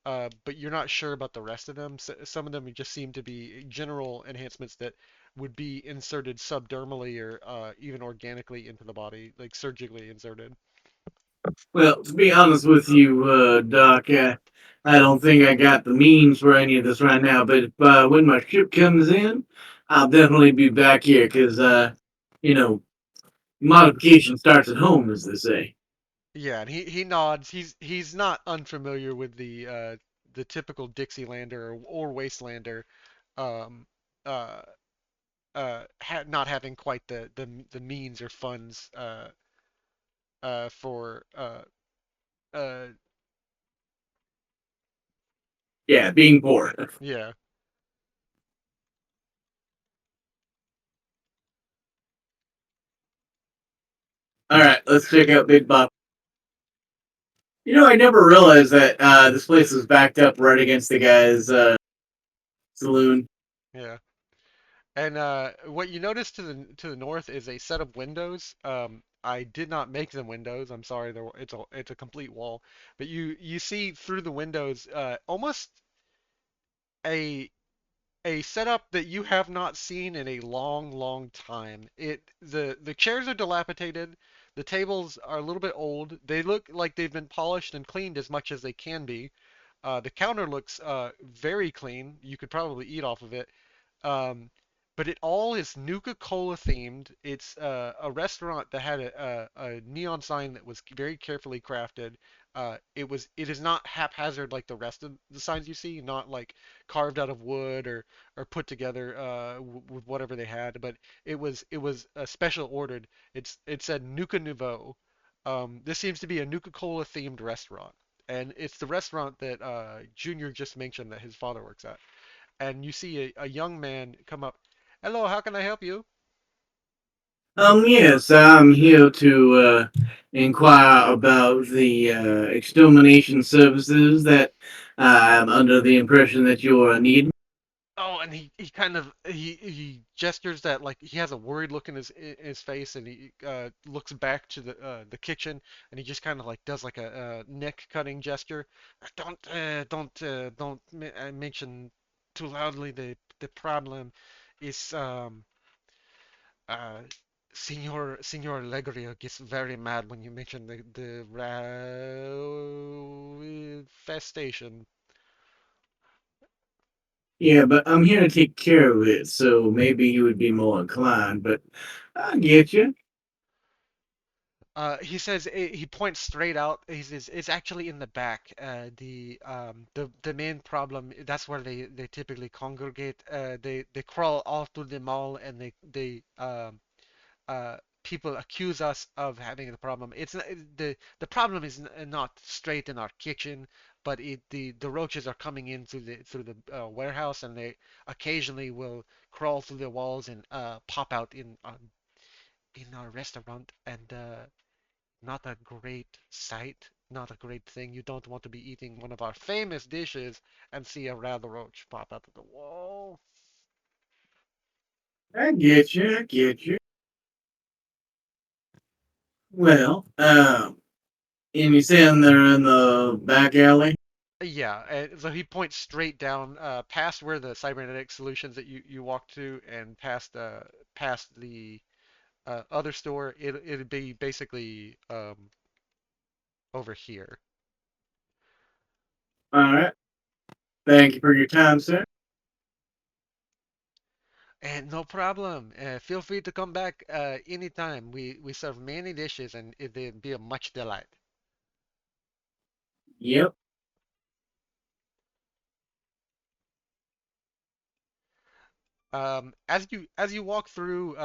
but you're not sure about the rest of them. So, some of them just seem to be general enhancements that would be inserted subdermally or even organically into the body, like surgically inserted. Well, to be honest with you, Doc, I don't think I got the means for any of this right now, but when my ship comes in, I'll definitely be back here because, you know, modification starts at home, as they say. Yeah, and he nods. He's not unfamiliar with the typical Dixielander or Wastelander, um, uh, not having quite the means or funds for uh, Yeah, being poor. yeah. All right, let's check out Big Bob. You know, I never realized that this place was backed up right against the guy's saloon. Yeah. And what you notice to the north is a set of windows. I did not make them windows. I'm sorry. It's a complete wall. But you see through the windows almost a a setup that you have not seen in a long, long time. The chairs are dilapidated. The tables are a little bit old. They look like they've been polished and cleaned as much as they can be. The counter looks very clean. You could probably eat off of it. Um, but it all is Nuka-Cola themed. It's a restaurant that had a neon sign that was very carefully crafted. It is not haphazard like the rest of the signs you see, not like carved out of wood or put together with whatever they had, but it was special ordered. It said Nuka Nouveau. This seems to be a Nuka-Cola themed restaurant, and it's the restaurant that Junior just mentioned that his father works at, and you see a young man come up. Hello, how can I help you? Yes, I'm here to inquire about the extermination services that I'm under the impression that you're needing. Oh, and he kind of he gestures that like he has a worried look in his face, and he looks back to the kitchen, and he just kind of like does like a neck cutting gesture. Don't mention too loudly. The problem is Uh, Senor Alegria gets very mad when you mention the infestation. Yeah, but I'm here to take care of it, so maybe you would be more inclined, but I get you. He says he points straight out. He says it's actually in the back. The main problem, that's where they typically congregate. They crawl all through the mall, and uh, people accuse us of having the problem. It's not, the problem is not straight in our kitchen, but the roaches are coming in through the warehouse, and they occasionally will crawl through the walls and pop out in our restaurant, and not a great sight. Not a great thing. You don't want to be eating one of our famous dishes and see a Radroach pop out of the wall. I get you. I get you. Well, and you saying they're in the back alley? Yeah, and so he points straight down, past where the cybernetic solutions that you walked to, and past the other store. It'd be basically over here. All right. Thank you for your time, sir. And no problem. Feel free to come back anytime. We serve many dishes, and it'd be a much delight. Yep. As you walk through,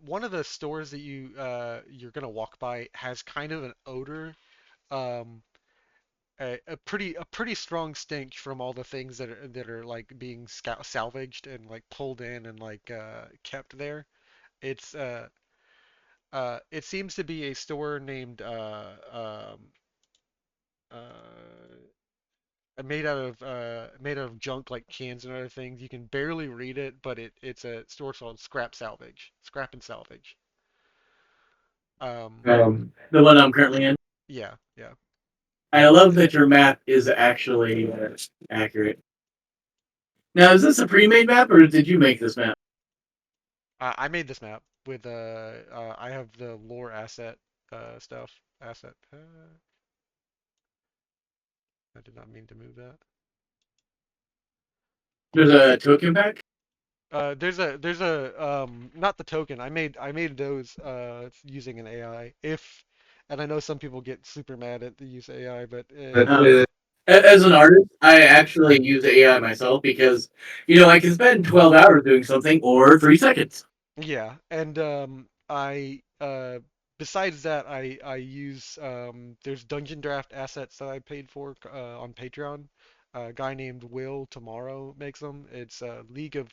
one of the stores that you're gonna walk by has kind of an odor. Um, a pretty strong stench from all the things that are like being salvaged and like pulled in and like kept there. It's it seems to be a store named made out of junk like cans and other things. You can barely read it, but it's a store called Scrap and Salvage. Um, The one I'm currently in. yeah, yeah. I love that your map is actually accurate. Now, is this a pre-made map or did you make this map? I made this map with I have the lore asset stuff asset. I did not mean to move that. There's a token pack. There's a not the token. I made those using an AI. If and I know some people get super mad at the use of AI, but As an artist, I actually use AI myself because, I can spend 12 hours doing something or 3 seconds. yeah, and I besides that I use there's Dungeon Draft assets that I paid for on Patreon. A guy named Will Tomorrow makes them. It's a League of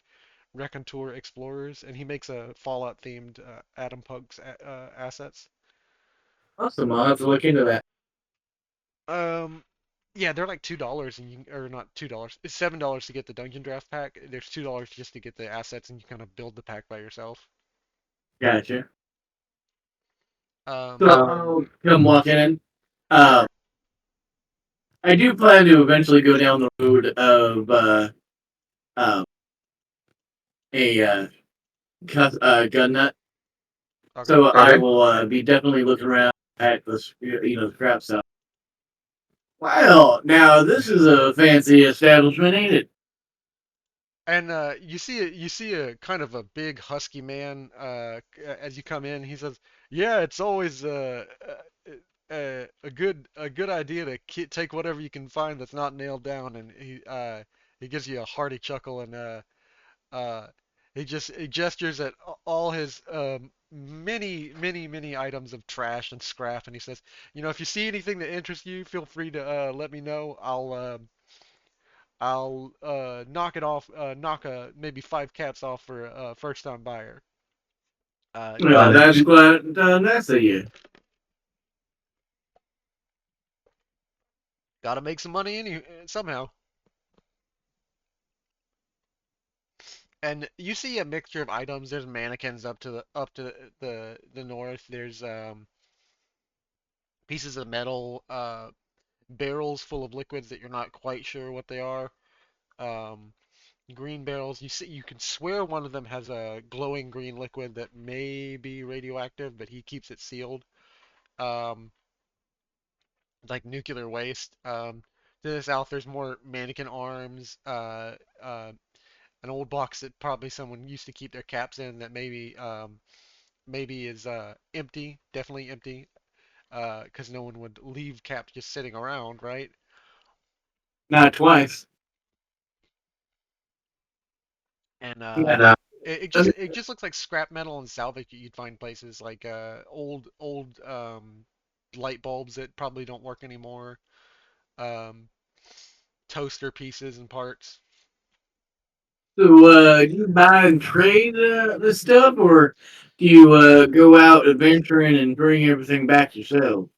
Raconteur Explorers, and he makes a Fallout themed Atom Pugs assets. Awesome. I'll have to look into that. Um, yeah, they're like $2, and or not $2. It's $7 to get the Dungeon Draft pack. There's $2 just to get the assets, and you kind of build the pack by yourself. Gotcha. So Um, I'll come walking in. Uh, I do plan to eventually go down the road of a gun nut. Okay. So I will be definitely looking around at the scrap stuff. Well, now this is a fancy establishment, ain't it? And you see a kind of a big husky man as you come in. He says, "Yeah, it's always a good idea to take whatever you can find that's not nailed down." And he gives you a hearty chuckle and uh, he gestures at all his many items of trash and scrap, and he says, "You know, if you see anything that interests you, feel free to let me know. I'll knock it off, knock maybe 5 caps off for a first time buyer. Well, that's quite nice of you. Gotta make some money somehow." And you see a mixture of items. There's mannequins up to the north. There's pieces of metal, barrels full of liquids that you're not quite sure what they are. Um, Green barrels. You can swear one of them has a glowing green liquid that may be radioactive, but he keeps it sealed. Um, like nuclear waste. To the south, there's more mannequin arms. An old box that probably someone used to keep their caps in that maybe is empty, definitely empty, because no one would leave caps just sitting around, right? Not twice. And And I mean, it just looks like scrap metal and salvage that you'd find places like old light bulbs that probably don't work anymore, um, toaster pieces and parts. so, do you buy and trade this stuff, or do you go out adventuring and bring everything back yourself?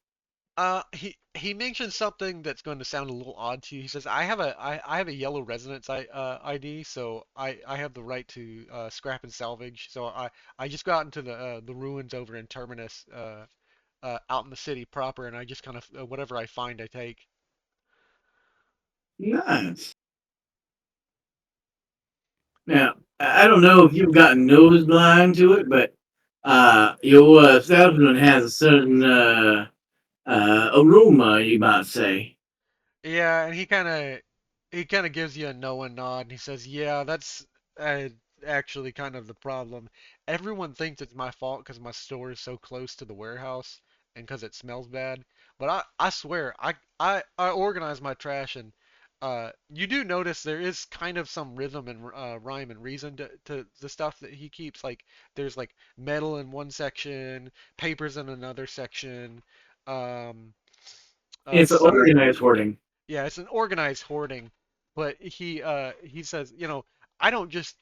He mentioned something that's going to sound a little odd to you. He says, I have a yellow resonance ID, so I have the right to scrap and salvage. So I just got into the ruins over in Terminus, out in the city proper, and I just kind of whatever I find, I take. Nice. Now, I don't know if you've gotten nose blind to it, but your establishment has a certain aroma, you might say. Yeah, and he kind of gives you a knowing nod, and he says, "Yeah, that's uh, actually kind of the problem. Everyone thinks it's my fault because my store is so close to the warehouse and because it smells bad. But I swear, I organize my trash, and you do notice there is kind of some rhythm and rhyme and reason to the stuff that he keeps. Like there's like metal in one section, papers in another section." Um, It's some organized hoarding. Yeah, it's an organized hoarding, but he says, you know, I don't just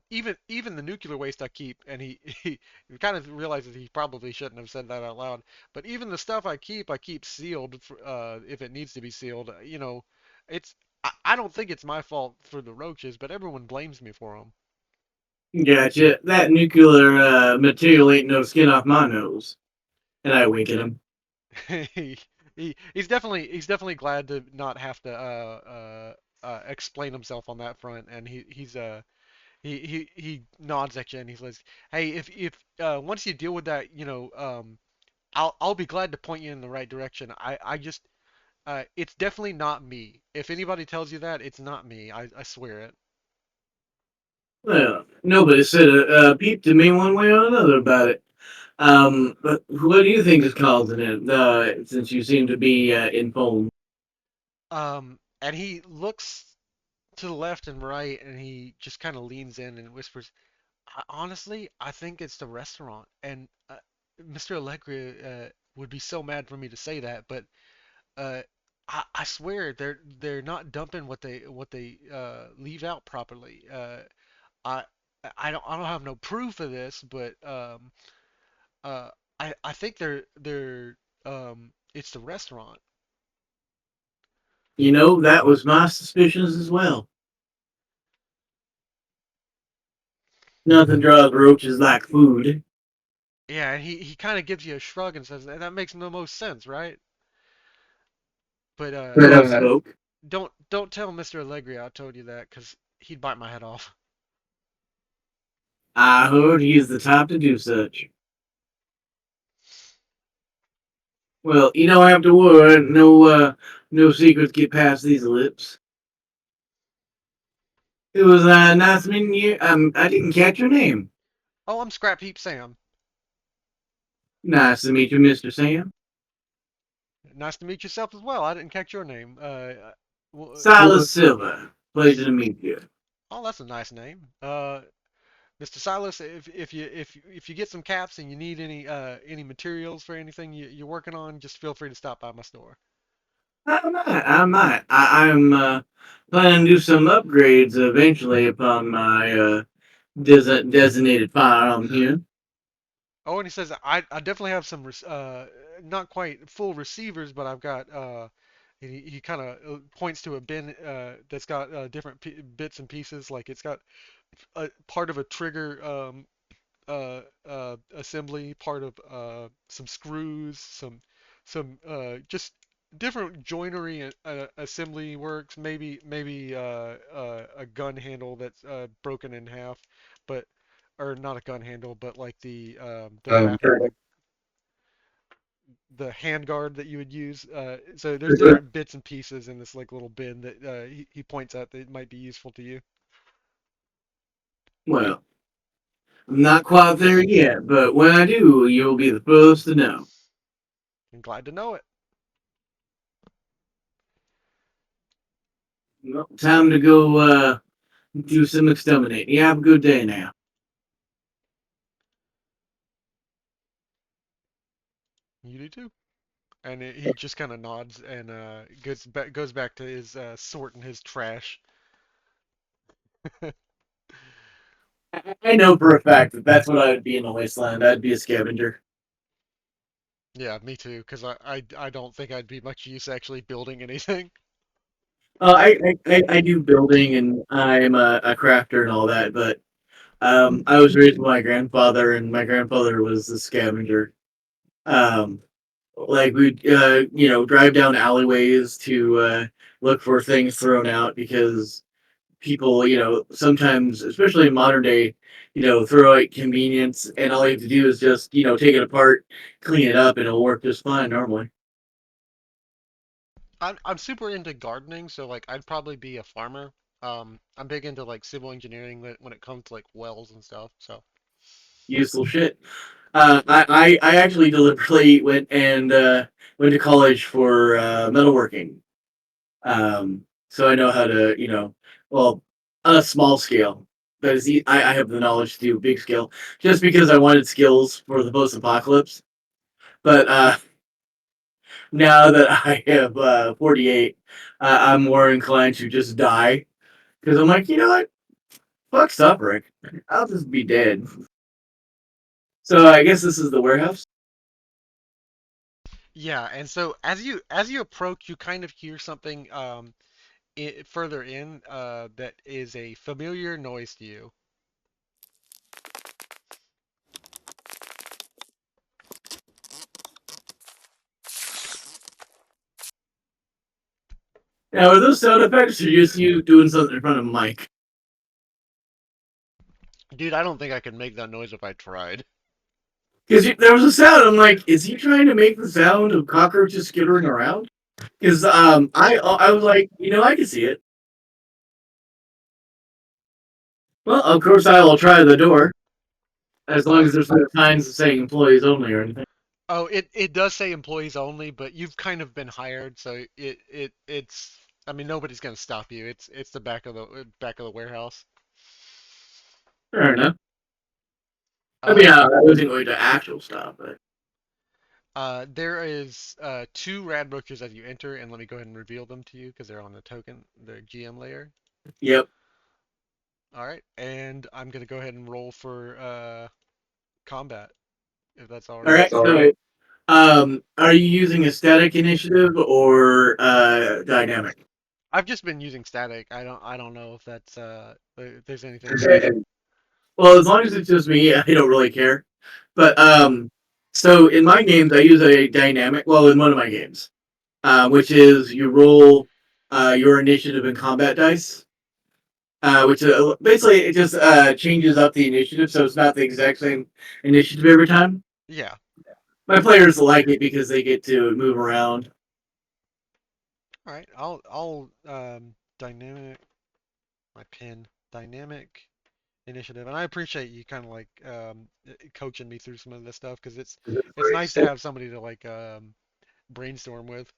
even the nuclear waste I keep, and he kind of realizes he probably shouldn't have said that out loud, but even the stuff I keep sealed for, if it needs to be sealed. You know, it's I don't think it's my fault for the roaches, but everyone blames me for Gotcha. That nuclear material ain't no skin off my nose. And I wink at him. them. He's definitely glad to not have to explain himself on that front, and he nods at you and he says, "Hey, if once you deal with that, you know, I'll be glad to point you in the right direction. I just it's definitely not me. If anybody tells you that, it's not me. I swear it." Well, nobody said a peep to me one way or another about it. But what do you think is causing it? Since you seem to be informed. And he looks to the left and right and he just kind of leans in and whispers, Honestly, I think it's the restaurant." And Mr. Allegri would be so mad for me to say that, but uh, I swear they're not dumping what they leave out properly. I I don't have no proof of this, but uh, I think they're it's the restaurant. You know, that was my suspicions as well. Nothing draws roaches like food. Yeah, and he kind of gives you a shrug and says that makes the most sense, right? But Well spoke. don't tell Mr. Allegri I told you that, 'cause he'd bite my head off. I heard he is the type to do such. Well, you don't have to worry. No secrets get past these lips. It was nice meeting you. I didn't catch your name. Oh, I'm Scrap Heap Sam. Nice to meet you, Mr. Sam. Nice to meet yourself as well. I didn't catch your name. Silas Silver. Pleasure to meet you. Oh, that's a nice name. Mr. Silas, if you get some caps and you need any materials for anything you're working on, just feel free to stop by my store. I'm planning to do some upgrades eventually upon my designated firearm here. Oh, and he says I definitely have some not quite full receivers, but I've got he kind of points to a bin that's got different bits and pieces. Like it's got a part of a trigger assembly, part of some screws, some just different joinery and assembly works. Maybe a gun handle that's broken in half, but or not a gun handle, but like the wrap the hand guard that you would use. So there's different bits and pieces in this like little bin that he points out that might be useful to you. Well, I'm not quite there yet, but when I do, you'll be the first to know. I'm glad to know it. Well, time to go do some exterminating. You have a good day now. You do too. And he just kind of nods and goes back to his sorting his trash. I know for a fact that that's what I would be in the wasteland. I'd be a scavenger. Yeah, me too, because I don't think I'd be much use actually building anything. I do building and I'm a crafter and all that, but I was raised by my grandfather, and my grandfather was a scavenger. Um, like we'd drive down alleyways to look for things thrown out because people sometimes, especially in modern day, throw out convenience, and all you have to do is just take it apart, clean it up, and it'll work just fine normally. I'm super into gardening, so like I'd probably be a farmer. I'm big into like civil engineering when it comes to like wells and stuff. So Useful shit. I actually deliberately went to college for metalworking. So I know how to, well, on a small scale. But I have the knowledge to do big scale, just because I wanted skills for the post apocalypse. But now that I have 48, I'm more inclined to just die because I'm like, you know what? Fuck suffering. I'll just be dead. So I guess this is the warehouse. yeah, and so as you approach, you kind of hear something further in that is a familiar noise to you. Now, are those sound effects or just you doing something in front of Mike? Dude, I don't think I could make that noise if I tried. Because there was a sound. I'm like, is he trying to make the sound of cockroaches skittering around? Because I was like, I can see it. Well, of course I will try the door as long Uh, as there's no signs saying employees only or anything. oh, it does say employees only, but you've kind of been hired, so it's I mean nobody's gonna stop you. It's the back of the warehouse. Fair enough. I mean, Uh, I wasn't going to actual stop, but there is two Radroaches as you enter, and let me go ahead and reveal them to you because they're on the GM layer. yep. All right, and I'm gonna go ahead and roll for combat if that's all All right. right. So, are you using a static initiative or dynamic? I've just been using static. I don't know if that's if there's anything Okay. special. Well, as long as it's just me, I don't really care. But so in my games, I use a dynamic. Well, in one of my games, which is you roll your initiative and combat dice. which basically it just changes up the initiative, so it's not the exact same initiative every time. Yeah. My players like it because they get to move around. All right. I'll dynamic my pin dynamic initiative, and I appreciate you kind of like coaching me through some of this stuff because it's nice to have somebody to like brainstorm with.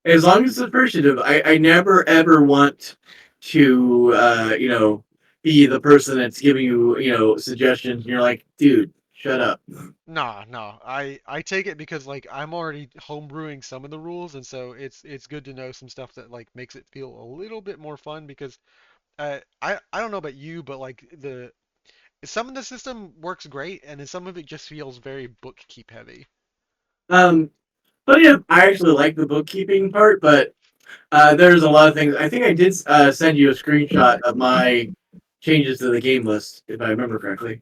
As long as it's appreciative, I never ever want to, be the person that's giving you, suggestions. And you're like, dude, shut up. Nah, nah. I take it because like I'm already homebrewing some of the rules, and so it's good to know some stuff that like makes it feel a little bit more fun because I don't know about you, but like the some of the system works great, and then some of it just feels very bookkeep heavy. Um, but yeah, I actually like the bookkeeping part, but there's a lot of things. I think I did send you a screenshot of my changes to the game list, if I remember correctly.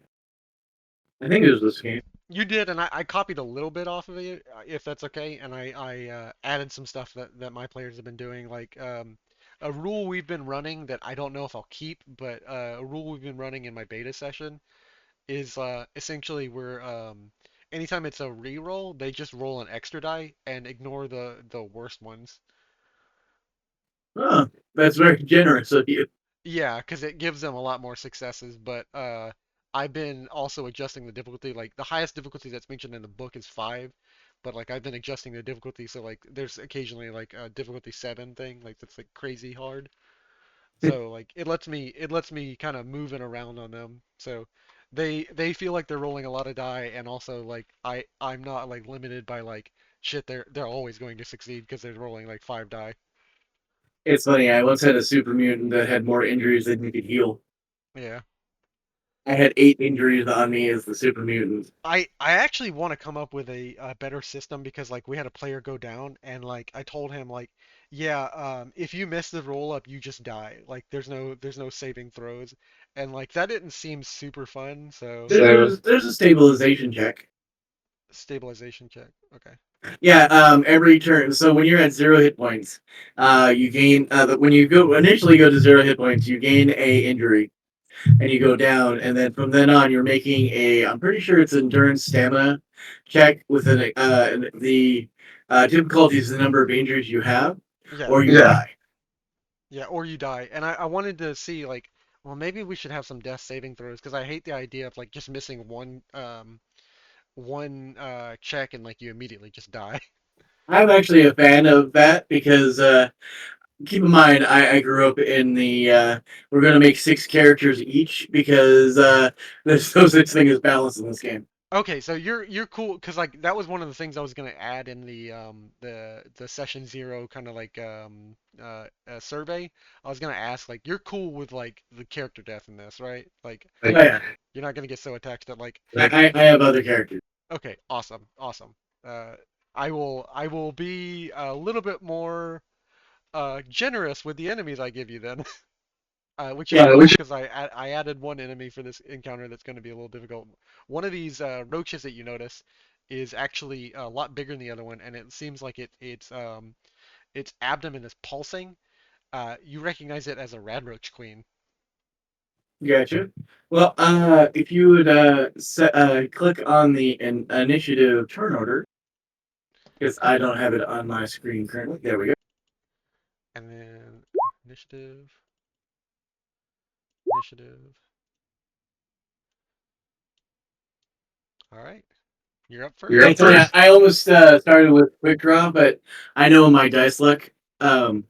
I think it was this game. You did, and I copied a little bit off of it, if that's okay, and I added some stuff that my players have been doing, like a rule we've been running that I don't know if I'll keep, but a rule we've been running in my beta session is essentially where anytime it's a reroll, they just roll an extra die and ignore the worst ones. Oh, that's very generous of you. Yeah, because it gives them a lot more successes, but I've been also adjusting the difficulty. Like the highest difficulty that's mentioned in the book is 5, but like I've been adjusting the difficulty so like there's occasionally like a difficulty 7 thing, like that's like crazy hard. So like it lets me kind of move it around on them. So they feel like they're rolling a lot of die, and also like I'm not like limited by like shit they're always going to succeed because they're rolling like 5 die. It's funny. I once had a super mutant that had more injuries than he could heal. Yeah. I had 8 injuries on me as the super mutant. I actually want to come up with a better system because like we had a player go down and like I told him like yeah if you miss the roll up you just die, like there's no saving throws, and like that didn't seem super fun, so There's a stabilization check. stabilization check, okay. Yeah, every turn. So when you're at 0 hit points, you gain. When you go initially go to 0 hit points, you gain a injury, and you go down, and then from then on, you're making a. I'm pretty sure it's endurance stamina check with the difficulty is the number of injuries you have, Yeah, or you die. yeah, or you die, and I wanted to see like well maybe we should have some death saving throws because I hate the idea of like just missing one check and like you immediately just die. I'm actually a fan of that because keep in mind, I grew up in the we're going to make 6 characters each because there's no such thing as balance in this game. Okay, so you're cool because like that was one of the things I was gonna add in the session 0 kind of like survey. I was gonna ask like you're cool with like the character death in this, right? Like Oh, yeah, you're not gonna get so attached that like I have other characters. okay, awesome, awesome. Uh, I will be a little bit more generous with the enemies I give you then. Which is Yeah, cool because I added one enemy for this encounter that's going to be a little difficult. One of these roaches that you notice is actually a lot bigger than the other one, and it seems like its abdomen is pulsing. You recognize it as a Radroach queen. gotcha. Well, if you would click on the initiative turn order, because I don't have it on my screen currently. There we go. And then initiative, initiative. All right, you're up You're up first. first. I almost started with quick draw, but I know my dice luck. Now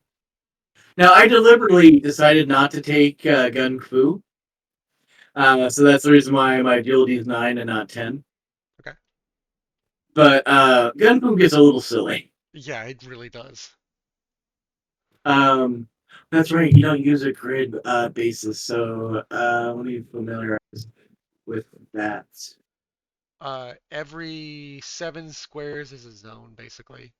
I deliberately decided not to take gun fu, so that's the reason why my agility is 9 and not 10. Okay. But gun fu gets a little silly. Yeah, it really does. Um, that's right. You don't use a grid basis, so let me familiarize with that. Every 7 squares is a zone, basically.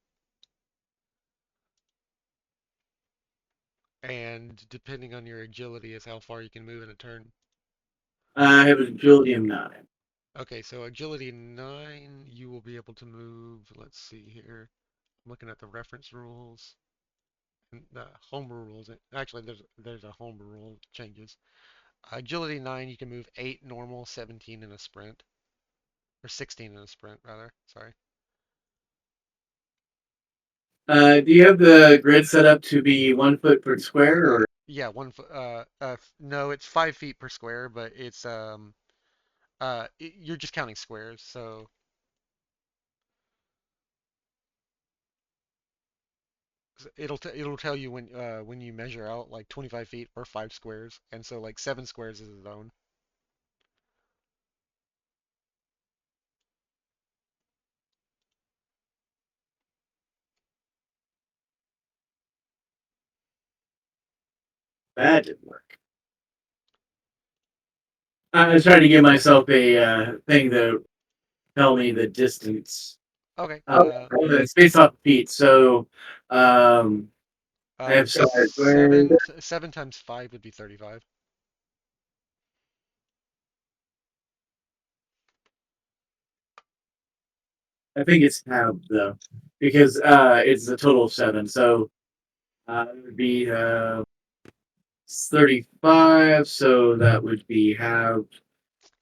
And depending on your agility is how far you can move in a turn. I have an agility of 9. Okay, so agility 9, you will be able to move. Let's see here. I'm looking at the reference rules. Homebrew rules. Actually, there's a homebrew rule changes. Agility 9, you can move 8 normal, 17 in a sprint, or 16 in a sprint rather. Sorry. Do you have the grid set up to be 1 foot per square, or Yeah, 1 foot. No, it's 5 feet per square, but it's you're just counting squares, so it'll tell you when you measure out like 25 feet or 5 squares, and so like 7 squares is a zone. that didn't work? I was trying to give myself a thing to tell me the distance. Okay. It's based off feet, so um, I have size squares. 7 times 5 would be 35. I think it's half though, because it's a total of 7. So it would be 35. So that would be half.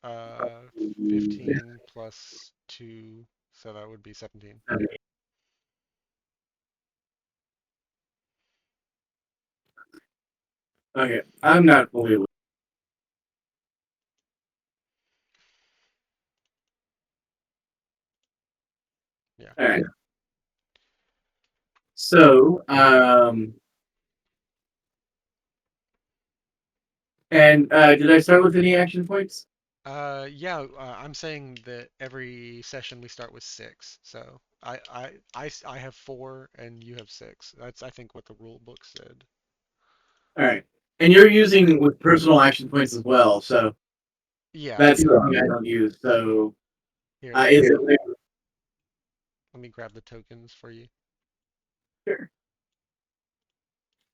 Uh, 15 plus 2, so that would be 17. Okay, I'm not fully aware. Yeah. All right. So and did I start with any action points? Yeah, I'm saying that every session we start with 6. So I have 4 and you have 6. That's I think what the rule book said. All right, and you're using with personal action points as well. So Yeah. that's something I don't use. So Here, let is me it let me grab the tokens for you. sure?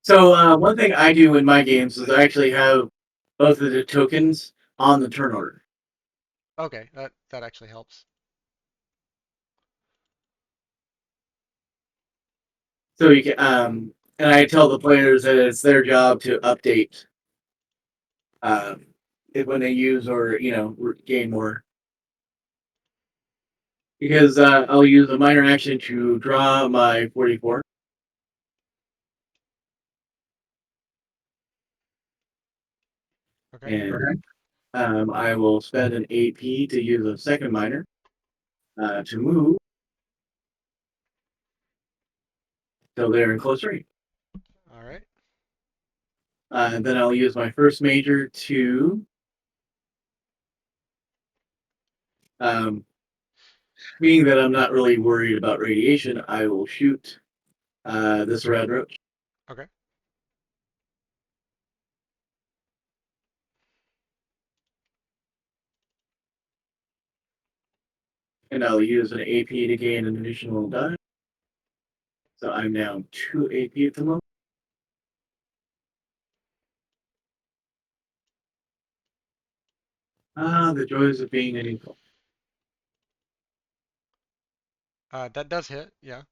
So one thing I do in my games is I actually have both of the tokens on the turn order. Okay, that actually helps. So you can and I tell the players that it's their job to update um, it when they use or gain more. Because I'll use a minor action to draw my 44, Okay. and I will spend an AP to use a second minor to move till they're in close range. All right. And then I'll use my first major to, um, being that I'm not really worried about radiation, I will shoot this Radroach, Okay. and I'll use an AP to gain an additional die. So I'm now 2 AP at the moment. The joys of being an equal. That does hit. Yeah.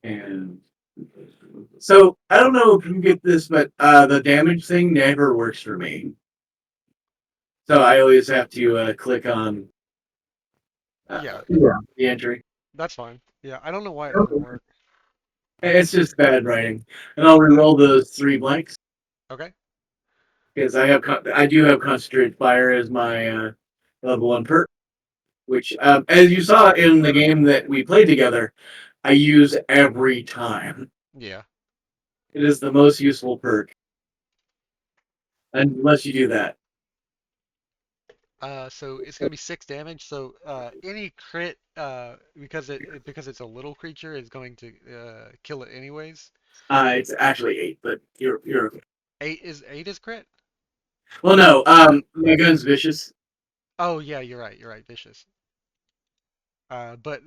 And so I don't know if you get this, but the damage thing never works for me. So I always have to click on Yeah. the entry. That's fine. Yeah. I don't know why it doesn't work. It's just bad writing, and I'll re-roll those 3 blanks Okay. because I do have concentrated fire as my level 1 perk, which as you saw in the game that we played together, I use every time. Yeah. It is the most useful perk, unless you do that. So it's gonna be 6 damage. So any crit, because it's a little creature, is going to kill it anyways. It's actually 8, but you're okay. 8 is crit. Well, no, my gun's vicious. Oh yeah, you're right. You're right. Vicious. But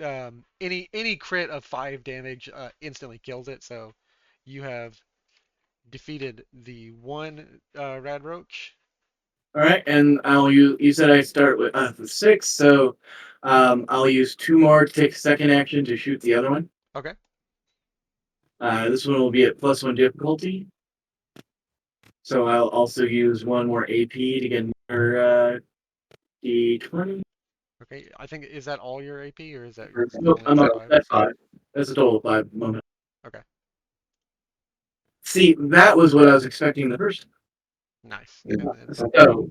any crit of 5 damage instantly kills it. So you have defeated the one Radroach. All right, and I'll use. You said I start with 6, so I'll use 2 more to take a second action to shoot the other one. Okay. This one will be at +1 difficulty. So I'll also use one more AP to get another D20. Okay. I think is that all your AP or is that your Nope, only at five? that's 5. That's a total of 5 moment. Okay. See, that was what I was expecting the first Nice. And time. then So,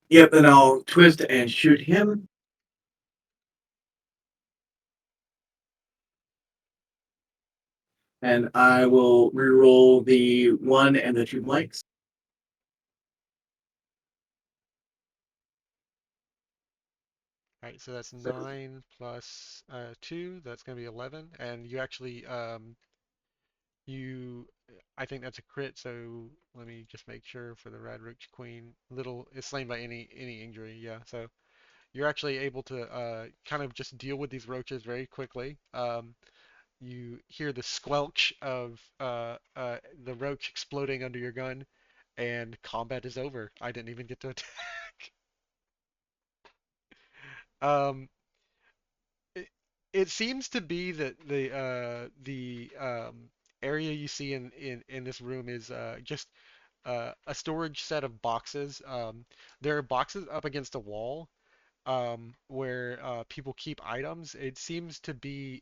yep, then I'll twist and shoot him. And I will reroll the 1 and the 2 blanks. all right, so that's 9 plus 2. That's going to be 11. And you actually you I think that's a crit. So let me just make sure for the Radroach Queen. Little is slain by any injury. Yeah. So you're actually able to kind of just deal with these roaches very quickly. You hear the squelch of the roach exploding under your gun, and combat is over. I didn't even get to attack. Um, it, it seems to be that the area you see in this room is just a storage set of boxes. There are boxes up against a wall where people keep items. It seems to be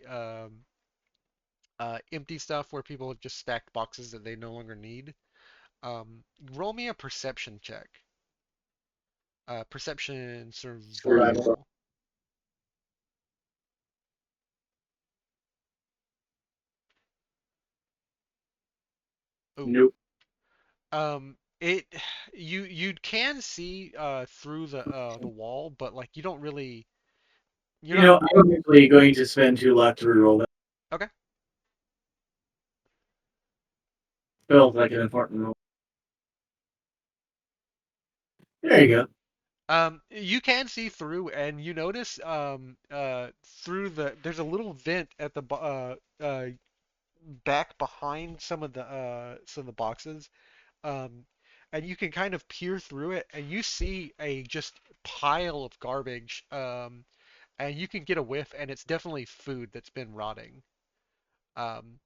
empty stuff where people have just stacked boxes that they no longer need. Roll me a perception check. Perception Survival. survival. Oh, Nope. it you can see through the wall, but like you don't really you're You not know, I'm actually going to spend 2 luck to reroll that. okay. Feels like an important roll. There you go. You can see through, and you notice through there's a little vent at the back behind some of the boxes, um, and you can kind of peer through it, and you see a just pile of garbage, and you can get a whiff, and it's definitely food that's been rotting. Um,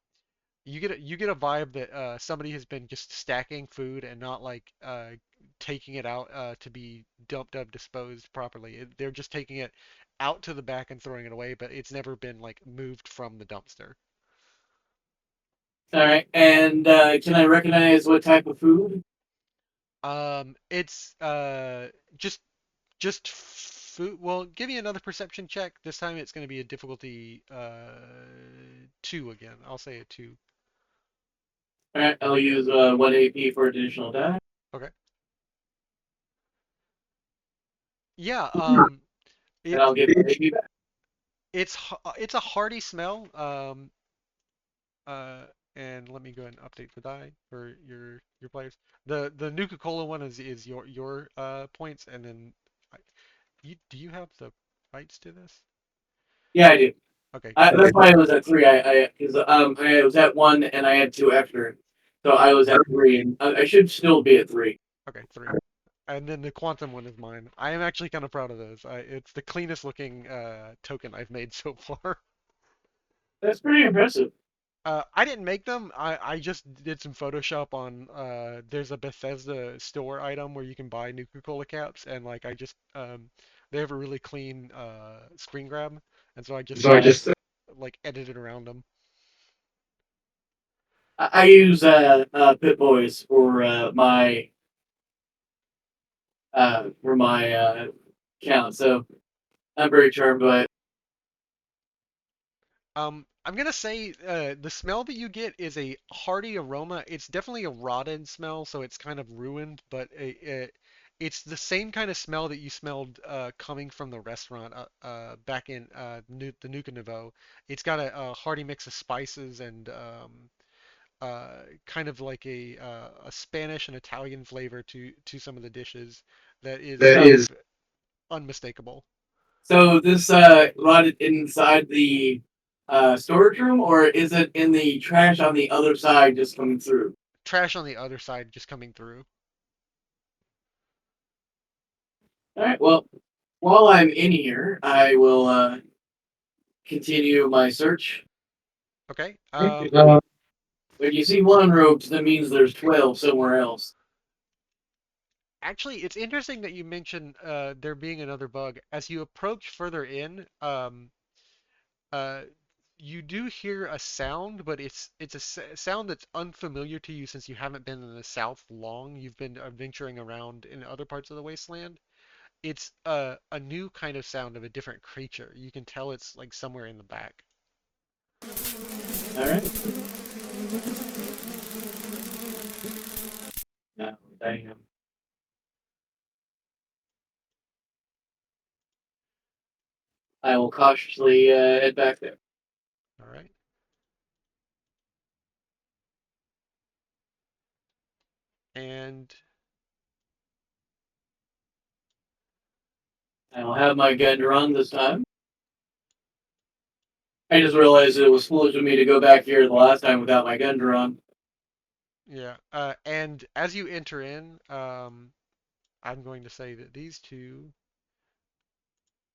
you get a vibe that somebody has been just stacking food and not like taking it out to be dumped up, disposed properly. They're just taking it out to the back and throwing it away, but it's never been like moved from the dumpster. All right. And can I recognize what type of food? It's just food. Well, give me another perception check. This time it's going to be a difficulty 2 again. I'll say a 2. All right. I'll use 1 AP for additional die. Okay. Yeah. And I'll It's get my AP back. it's a hearty smell. Uh, and let me go ahead and update the die for your players. The Nuka Cola one is your points, and then I, do you have the rights to this? Yeah, I do. Okay, good. That's why I was at 3. Because I was at 1 and I had 2 extra. So I was at 3. And I should still be at 3. Okay, 3. And then the quantum one is mine. I am actually kind of proud of those. It's the cleanest looking token I've made so far. That's pretty impressive. I didn't make them. I just did some Photoshop on there's a Bethesda store item where you can buy Nuka-Cola caps and like I just they have a really clean screen grab and so I just like edited around them. I use Pit Boys for my account. So I'm very charmed by it. I'm gonna say the smell that you get is a hearty aroma. It's definitely a rotted smell, so it's kind of ruined, but it's the same kind of smell that you smelled coming from the restaurant back in the Nuka Nouveau. It's got a hearty mix of spices and kind of like a Spanish and Italian flavor to some of the dishes that is That kind is. of unmistakable. So this rotted inside the storage room, or is it in the trash on the other side just coming through? Trash on the other side just coming through. All right. Well, while I'm in here, I will continue my search. Okay. When you see one roach, that means there's 12 somewhere else. Actually, it's interesting that you mentioned there being another bug. As you approach further in, uh, you do hear a sound, but it's a sound that's unfamiliar to you since you haven't been in the South long. You've been venturing around in other parts of the wasteland. It's a new kind of sound of a different creature. You can tell it's like somewhere in the back. All right. No, damn. I will cautiously head back there. All right. And I'll have my gun run this time. I just realized it was foolish of me to go back here the last time without my gun drawn. yeah, and as you enter in, I'm going to say that these two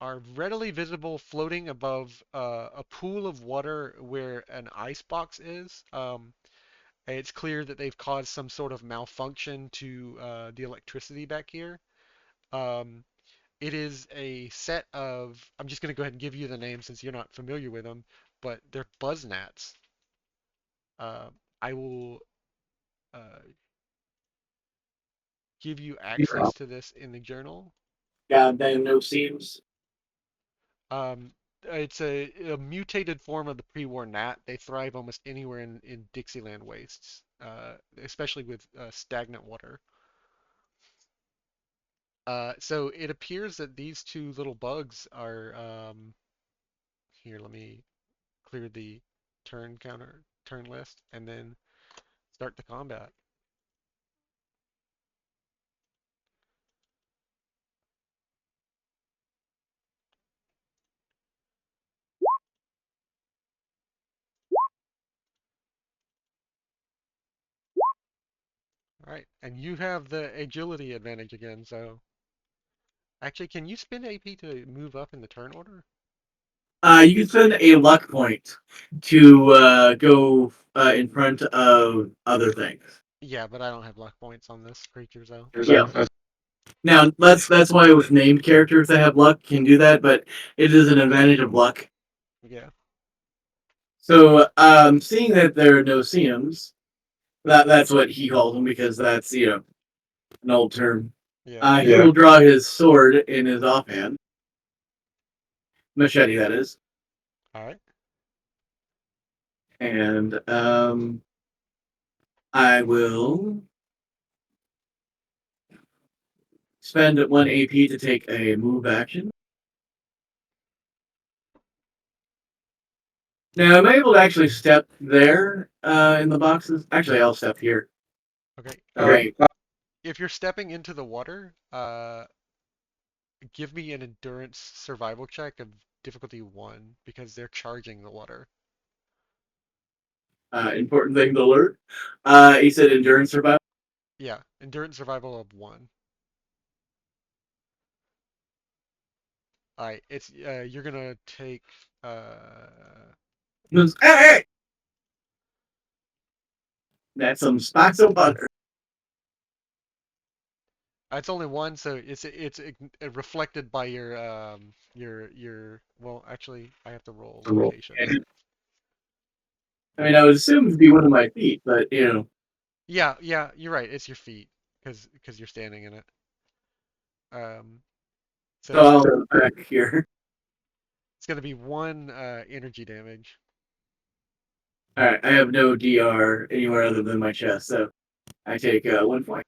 are readily visible floating above a pool of water where an ice box is. It's clear that they've caused some sort of malfunction to the electricity back here. Um, it is a set of, I'm just going to go ahead and give you the name since you're not familiar with them, but they're buzz gnats. Uh, I will uh, give you access to this in the journal. Goddamn no seams. Um, it's a mutated form of the pre-war gnat. They thrive almost anywhere in Dixieland wastes, especially with stagnant water. So it appears that these two little bugs are here. Let me clear the turn list and then start the combat. All right, and you have the agility advantage again. So actually, can you spend AP to move up in the turn order? You can spend a luck point to go in front of other things. Yeah, but I don't have luck points on this creature, so. Yeah. Now that's why with named characters that have luck can do that, but it is an advantage of luck. Yeah, So seeing that there are no seams, that's what he calls them because that's an old term. yeah. He will draw his sword in his offhand, machete that is, All right. and I will spend 1 AP to take a move action. Now, am I able to actually step there in the boxes? Actually, I'll step here. Okay. Okay. If you're stepping into the water, give me an endurance survival check of difficulty 1 because they're charging the water. Important thing to alert. He said endurance survival. Yeah, endurance survival of 1. All right, it's you're gonna take He goes, hey, hey! That's some spots of butter. it's only 1, so it's reflected by your well, actually I have to roll location. I mean, I would assume it'd be one of my feet, but Yeah, yeah, you're right. It's your feet because you're standing in it. Um, so so I'll go back here. it's gonna be 1 energy damage. All right, I have no DR anywhere other than my chest, so I take 1 point.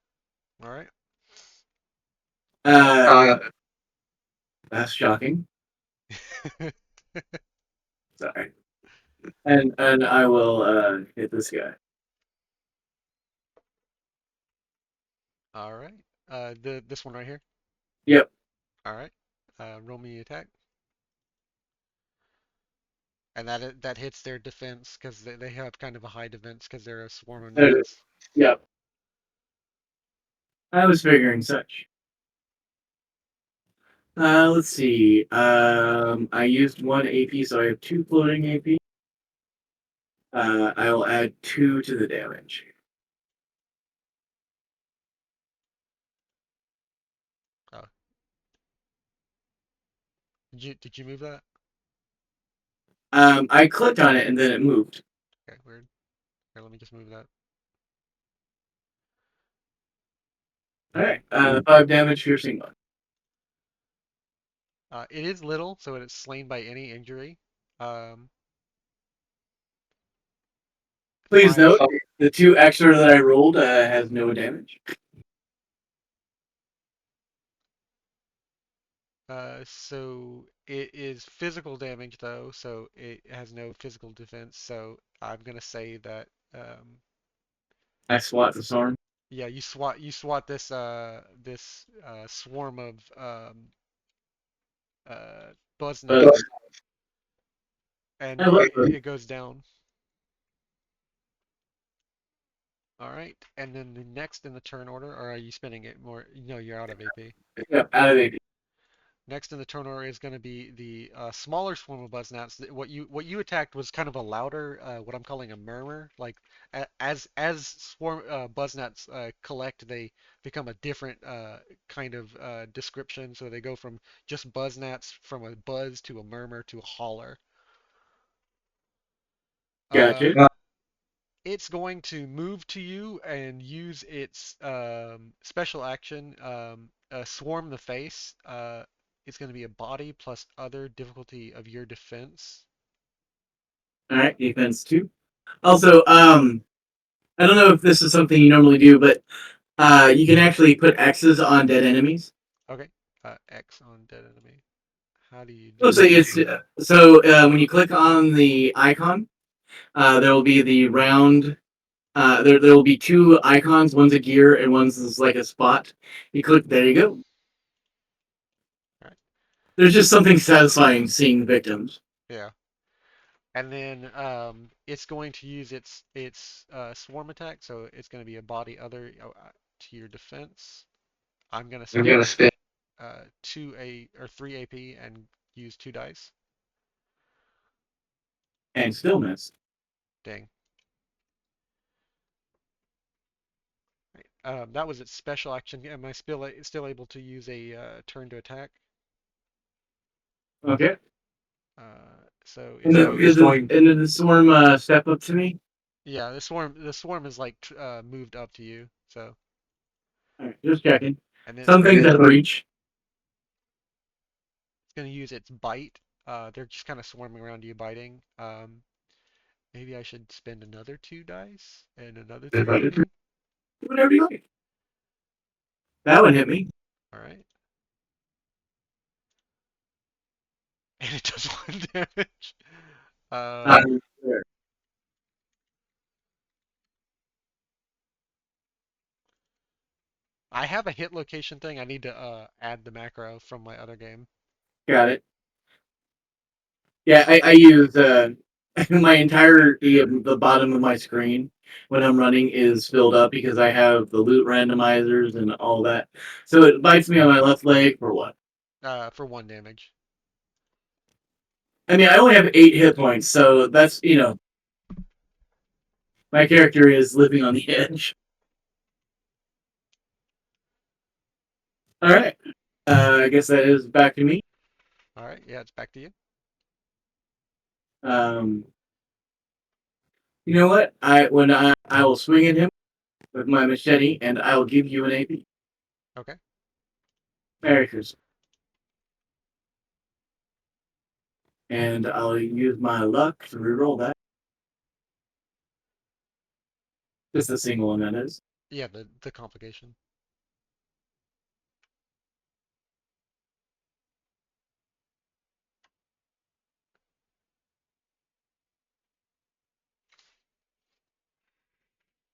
All right. Uh, that's shocking. Sorry. And I will hit this guy. All right. This one right here. Yep. All right. Roll me attack, and that hits their defense because they have kind of a high defense because they're a swarm of There it is. gnats. Yep. I was figuring such. Let's see. I used 1 AP, so I have 2 floating AP. I'll add 2 to the damage. Oh, did you move that? I clicked on it and then it moved. Okay, weird. Here, let me just move that. All right, 5 damage, piercing one. It is little, so it is slain by any injury. Um, Please five. note the 2 extra that I rolled has no damage. So it is physical damage though, so it has no physical defense. So I'm gonna say that I swat the storm. yeah, you swat this swarm of buzz But gnats, and I love them. it goes down. All right, and then the next in the turn order, or are you spinning it more? No, you're out of AP. Yeah, out of AP. Next in the turn order is going to be the smaller swarm of buzz gnats. What you attacked was kind of a louder, what I'm calling a murmur. Like as swarm buzz gnats collect, they become a different kind of description. So they go from just buzz gnats, from a buzz to a murmur to a holler. Gotcha. Um, it's going to move to you and use its special action, swarm the face. It's going to be a body plus other difficulty of your defense. All right, defense 2. Also, I don't know if this is something you normally do, but you can actually put X's on dead enemies. Okay. X on dead enemy. How do you Oh, do so that? when you click on the icon, there will be the round. There will be 2 icons. One's a gear and one's like a spot. You click. There you go. All right. There's just something satisfying seeing victims. Yeah. And then it's going to use its swarm attack, so it's going to be a body other to your defense. I'm going to I'm spend gonna spin 3 AP and use 2 dice. and still miss. Dang. Right. That was its special action. Am I still able to use a turn to attack? Okay. So And it's then, going. and then the swarm step up to me. Yeah, the swarm is like moved up to you. So All right, just checking. and then Some things out of reach. it's going to use its bite. They're just kind of swarming around you, biting. Maybe I should spend another 2 dice and another 3 AP. Whatever you like. That one hit me. All right, and it does 1 damage. Uh, Um, I have a hit location thing. I need to add the macro from my other game. got it. Yeah, I use my entire the bottom of my screen when I'm running is filled up because I have the loot randomizers and all that. So it bites me on my left leg for what? For 1 damage. I mean, I only have 8 hit points, so that's my character is living on the edge. All right, I guess that is back to me. All right, yeah, it's back to you. Um, you know what? I will swing at him with my machete, and I will give you an AP. Okay. Merry Christmas. And I'll use my luck to reroll that. Just a single one, that is. Yeah, the complication.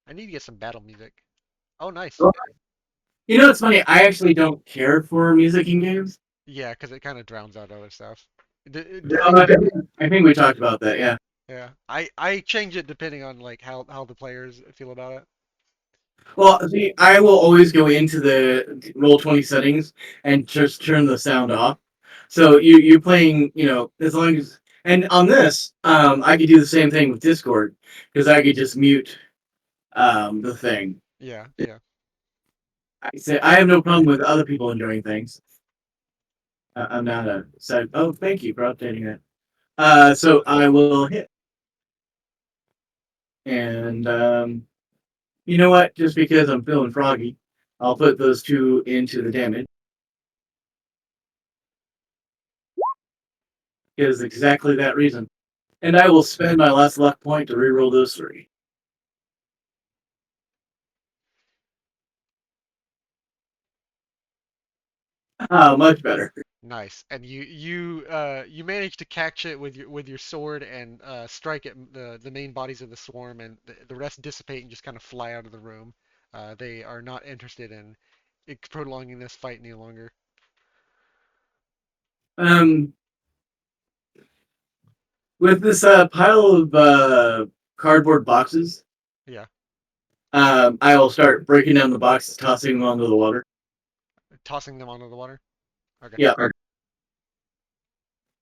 I need to get some battle music. Oh, nice. You know, it's funny. I actually don't care for music in games. Yeah, because it kind of drowns out other stuff. I think we talked about that. Yeah. Yeah, I change it depending on like how the players feel about it. Well, see, I will always go into the roll 20 settings and just turn the sound off. So you're playing. As long as And on this, I could do the same thing with Discord because I could just mute the thing. Yeah, yeah. I say I have no problem with other people enjoying things. I'm not a side. Oh, thank you for updating that. So I will hit, and you know what? Just because I'm feeling froggy, I'll put those two into the damage because exactly that reason. And I will spend my last luck point to reroll those three. Much better. Nice. And you managed to catch it with your sword and strike at the main bodies of the swarm, and the rest dissipate and just kind of fly out of the room. They are not interested in prolonging this fight any longer. Um, with this pile of cardboard boxes, Yeah, I will start breaking down the boxes, tossing them onto the water. tossing them onto the water. Okay. Yeah,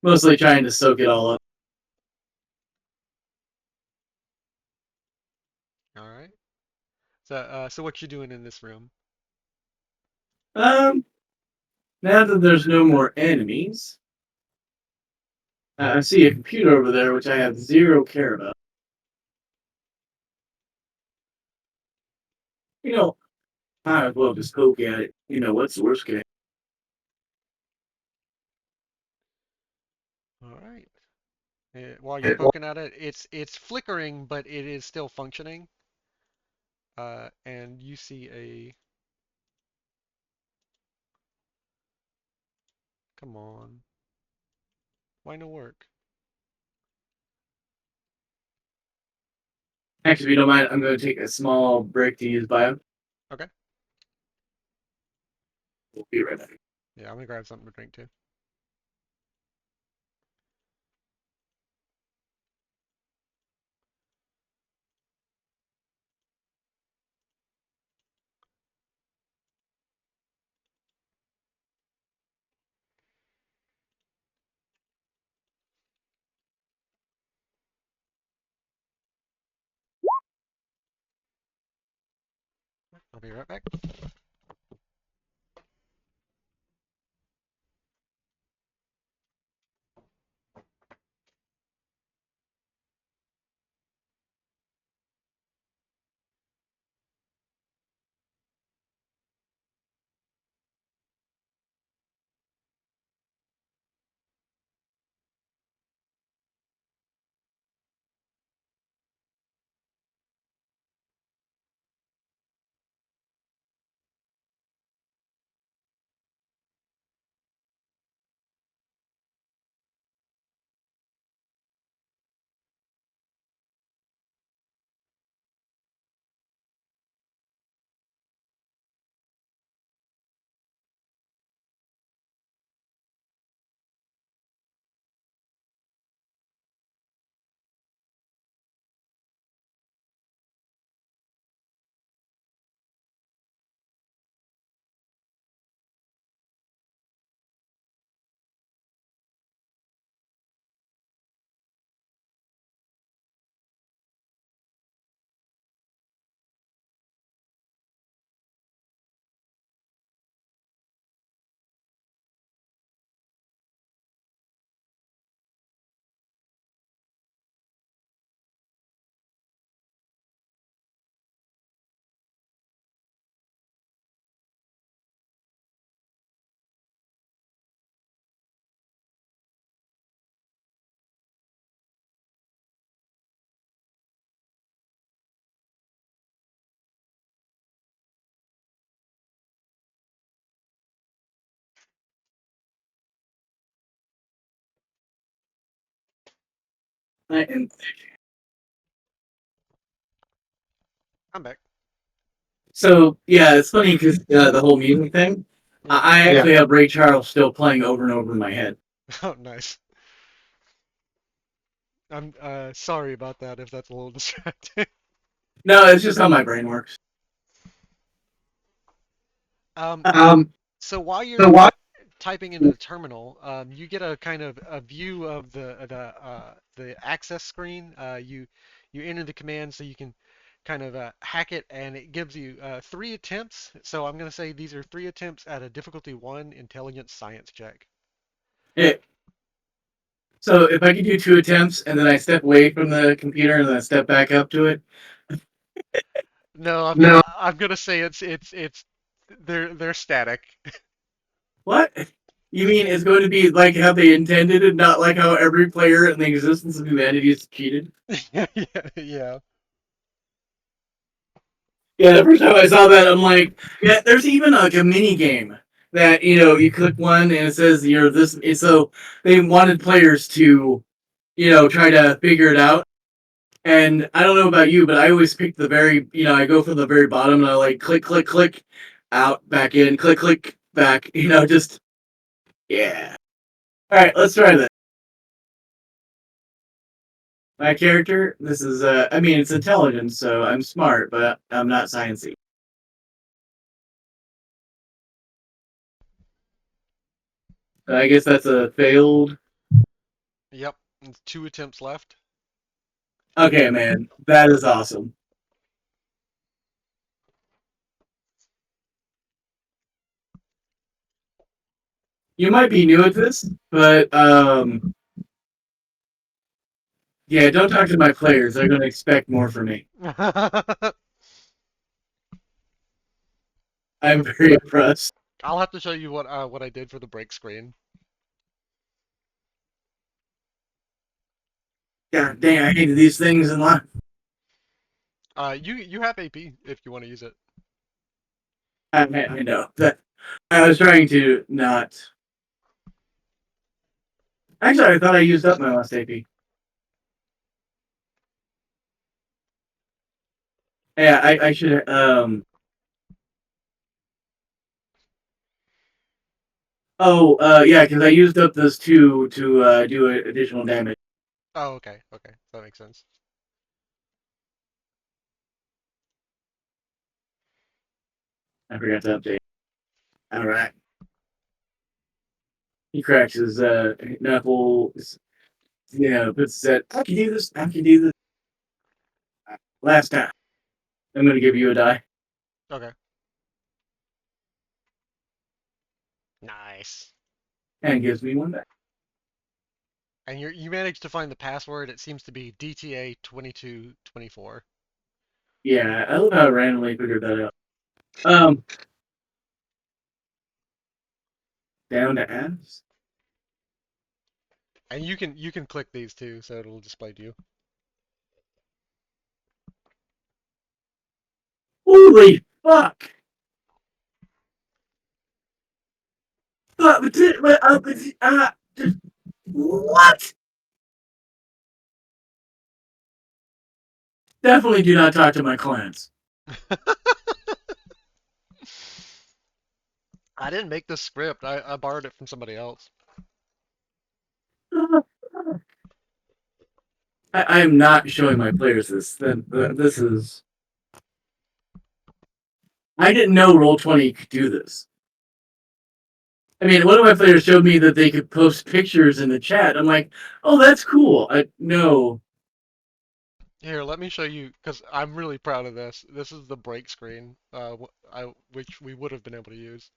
mostly trying to soak it all up. All right. So what you doing in this room? Um, now that there's no more enemies, I see a computer over there, which I have zero care about. You know, might as well just poke at it. You know, what's the worst case? All right. While you're poking at it, it's flickering, but it is still functioning. And you see a come on. Why no work? Actually, if you don't mind, I'm going to take a small break to use bio. Okay. We'll be right back. Yeah, I'm gonna grab something to drink too. I'll be right back. And I'm back. so, yeah, it's funny because the whole music thing, Yeah. I actually have Ray Charles still playing over and over in my head. Oh, nice. I'm sorry about that if that's a little distracting. No, it's just how my brain works. Um, Um, so while so you're why? typing into the terminal, you get a kind of a view of the access screen. You enter the command so you can kind of hack it, and it gives you 3 attempts. So I'm going to say these are 3 attempts at a difficulty 1 intelligence science check. Yeah. So if I could do 2 attempts and then I step away from the computer and then I step back up to it. No, No. I'm gonna say it's they're static. What? You mean it's going to be like how they intended it, not like how every player in the existence of humanity is cheated? Yeah, yeah. Yeah, the first time I saw that, I'm like, yeah, there's even like a mini game that you click one and it says you're this. So they wanted players to try to figure it out. And I don't know about you, but I always pick the very I go from the very bottom and I like click click click out back in click click back. Just yeah. All right, let's try this. My character, this is I mean it's intelligence, so I'm smart, but I'm not sciencey. So I guess that's a failed. Yep. 2 attempts left. Okay, man, that is awesome. You might be new at this, but yeah, don't talk to my players. They're going to expect more from me. I'm very impressed. I'll have to show you what I did for the break screen. God dang, I hated these things in life. You have AP if you want to use it. I know that I was trying to not. Actually, I thought I used up my last AP. Yeah, I should. Oh, yeah, because I used up those two to do additional damage. Oh, okay, okay, that makes sense. I forgot to update. All right. He cracks his knuckles. Puts that. I can do this. I can do this. Last time. I'm going to give you a die. Okay. Nice. And gives me one back. And you managed to find the password. It seems to be DTA 2224. Yeah, I love how I randomly figured that out. Um, down to apps. And you can click these too, so it'll display to you. Holy fuck! What? Definitely do not talk to my clients. I didn't make this script. I borrowed it from somebody else. I am not showing my players this. This is. I didn't know Roll20 could do this. I mean, one of my players showed me that they could post pictures in the chat. I'm like, oh, that's cool. No. Here, let me show you, because I'm really proud of this. This is the break screen, which we would have been able to use.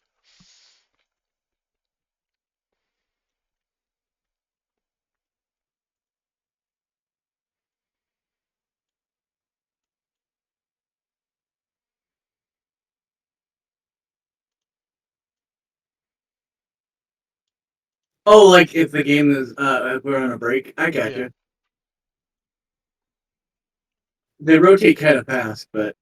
Oh, like if the game is if we're on a break. I Yeah. gotcha. They rotate kind of fast, but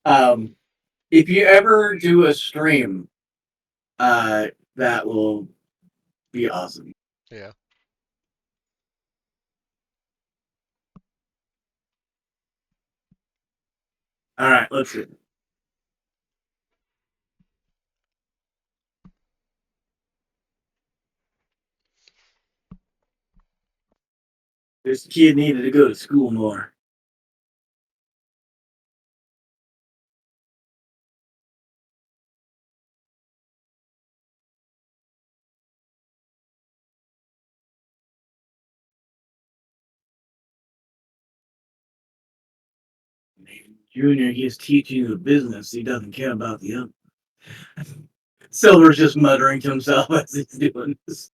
um, if you ever do a stream, uh, that will be awesome. Yeah. All right, let's see. This kid needed to go to school more. Junior, he's teaching the business. He doesn't care about the other. Silver's just muttering to himself as he's doing this.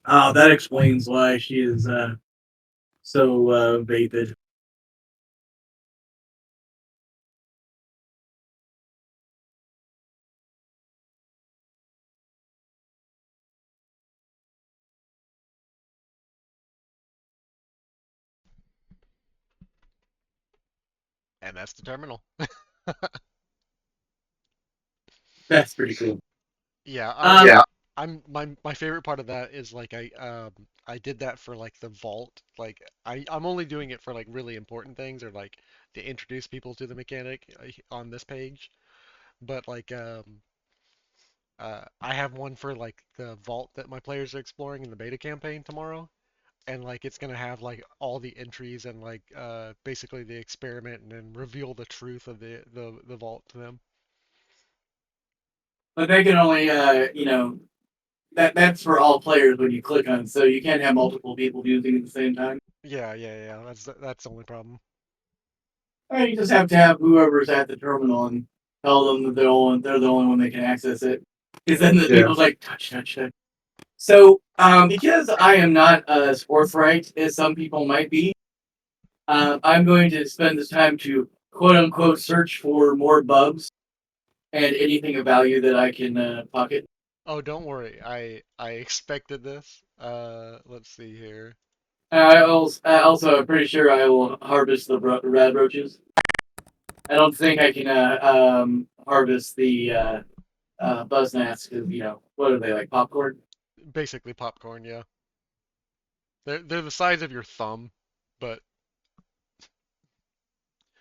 Oh, that explains why she is so vapid. And that's the terminal. That's pretty cool. Yeah, Yeah. I'm my favorite part of that is like I did that for like the vault. Like I'm only doing it for like really important things or like to introduce people to the mechanic on this page. But like I have one for like the vault that my players are exploring in the beta campaign tomorrow, and like it's gonna have like all the entries and like basically the experiment and then reveal the truth of the vault to them. But they can only, that's for all players when you click on it, so you can't have multiple people using it at the same time. Yeah. That's the only problem. Or you just have to have whoever's at the terminal and tell them that they're the only one that can access it. Because then the people's like, touch. So, because I am not as forthright as some people might be, I'm going to spend this time to quote unquote search for more bugs and anything of value that I can pocket. Oh, don't worry. I expected this. Let's see here. I'm pretty sure I will harvest the radroaches. I don't think I can harvest the buzz gnats because what are they like popcorn? Basically popcorn, yeah. They're the size of your thumb, but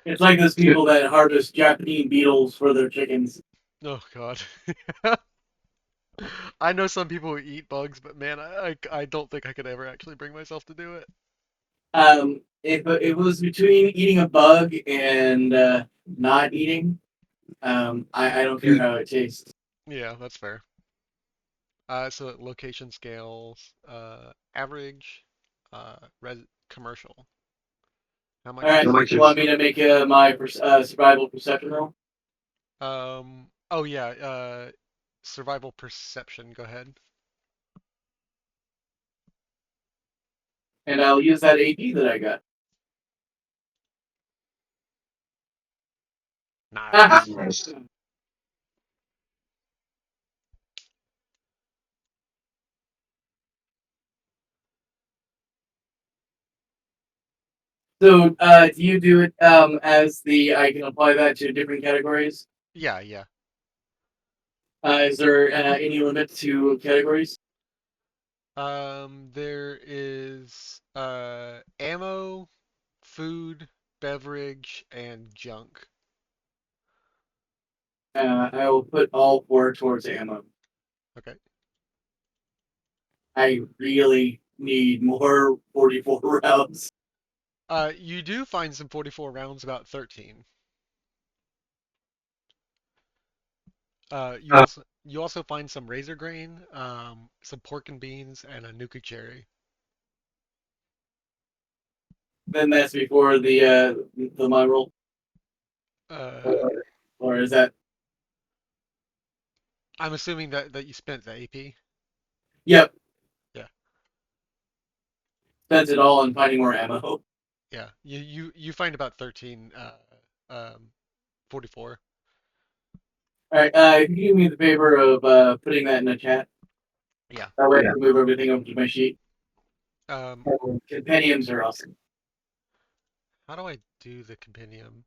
It's like those people that harvest Japanese beetles for their chickens. oh God. I know some people who eat bugs, but man, I don't think I could ever actually bring myself to do it. If it was between eating a bug and not eating, I don't care how it tastes. Yeah, that's fair. So location scales, average, res commercial. How All much right, is? you want me to make my survival perception roll, Oh yeah, survival perception. Go ahead. and I'll use that AP that I got. Nice. So, do you do it as the? I can apply that to different categories. Yeah. Is there any limit to categories? There is ammo, food, beverage, and junk. I will put all four towards ammo. Okay. I really need more 44 rounds. You do find some 44 rounds, about 13. You also find some razor grain, some pork and beans, and a nuka cherry. Then that's before the my roll, Uh, or is that? I'm assuming that you spent the AP. Yep, Yeah, spent it all on finding more ammo. yeah. You find about 13 44. All right, can you do me the favor of putting that in the chat? Yeah. That way I can move everything over to my sheet. Um, Compendiums are awesome. how do I do the compendium?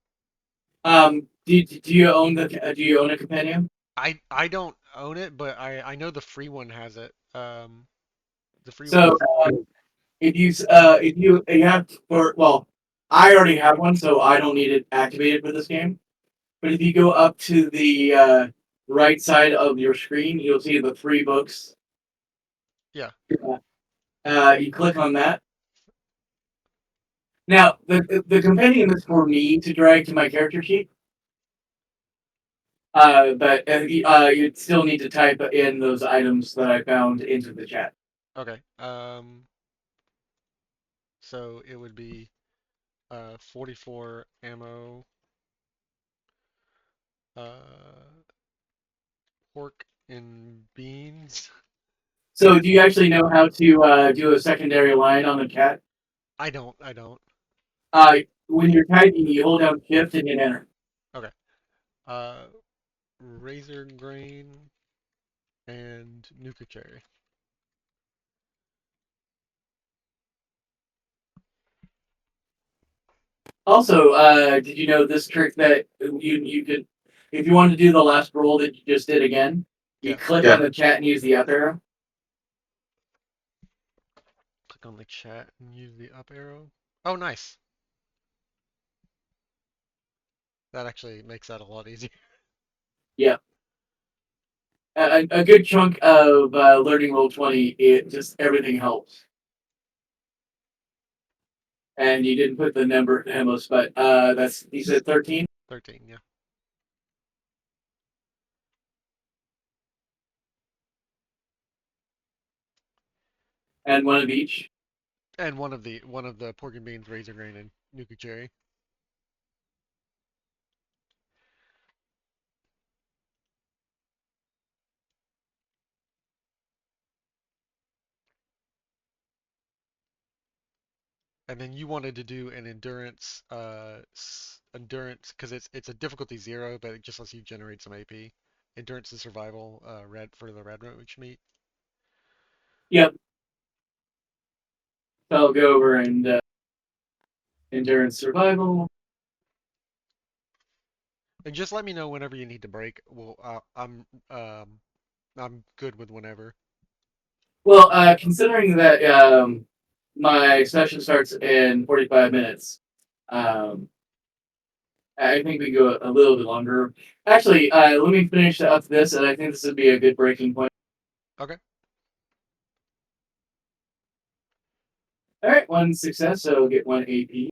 Do you own the do you own a companion? I don't own it, but I know the free one has it. The free one So is if you have for well, I already have one, so I don't need it activated for this game. But if you go up to the right side of your screen, you'll see the free books. yeah. You click on that. Now the companion is for me to drag to my character sheet. But you'd still need to type in those items that I found into the chat. Okay. So it would be 44 ammo, uh, pork and beans. So do you actually know how to do a secondary line on the chat? I don't. When you're typing, you hold down Shift and hit Enter. Okay. Uh, razor grain and nuka cherry. Also, did you know this trick that you could, if you wanted to do the last roll that you just did again, you Yeah. click on the chat and use the up arrow. Click on the chat and use the up arrow. Oh, nice. That actually makes that a lot easier. Yeah, a good chunk of learning roll 20, it just everything helps. And you didn't put the number Hemos, but that's you said 13 13, yeah. and one of each. And one of the pork and beans, razor grain, and nuka cherry. And then you wanted to do an endurance, endurance, because it's a difficulty 0, but it just lets you generate some AP. Endurance and survival, red for the Radroach meat. Yep. So I'll go over and endurance survival. And just let me know whenever you need to break. Well, I'm good with whenever. Well, considering that my session starts in 45 minutes, um, I think we go a little bit longer. Actually, let me finish up this, and I think this would be a good breaking point. Okay. All right, one success, so I'll get one AP,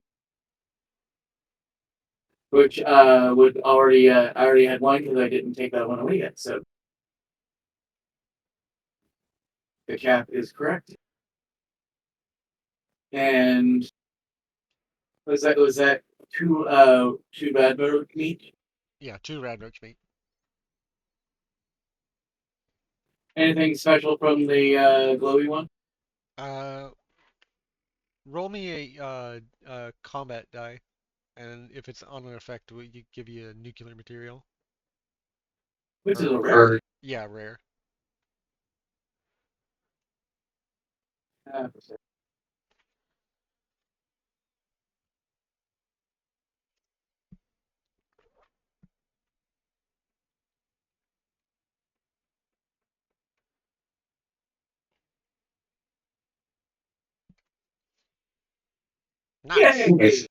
which would already I already had one because I didn't take that one away yet. So the cap is correct. And was that two bad motor meat? Yeah, 2 Radroach meat. Anything special from the glowy one? Uh, roll me a combat die, and if it's on an effect, will you give you a nuclear material? Which is a Or rare. yeah, rare. Uh, Nice. Yay!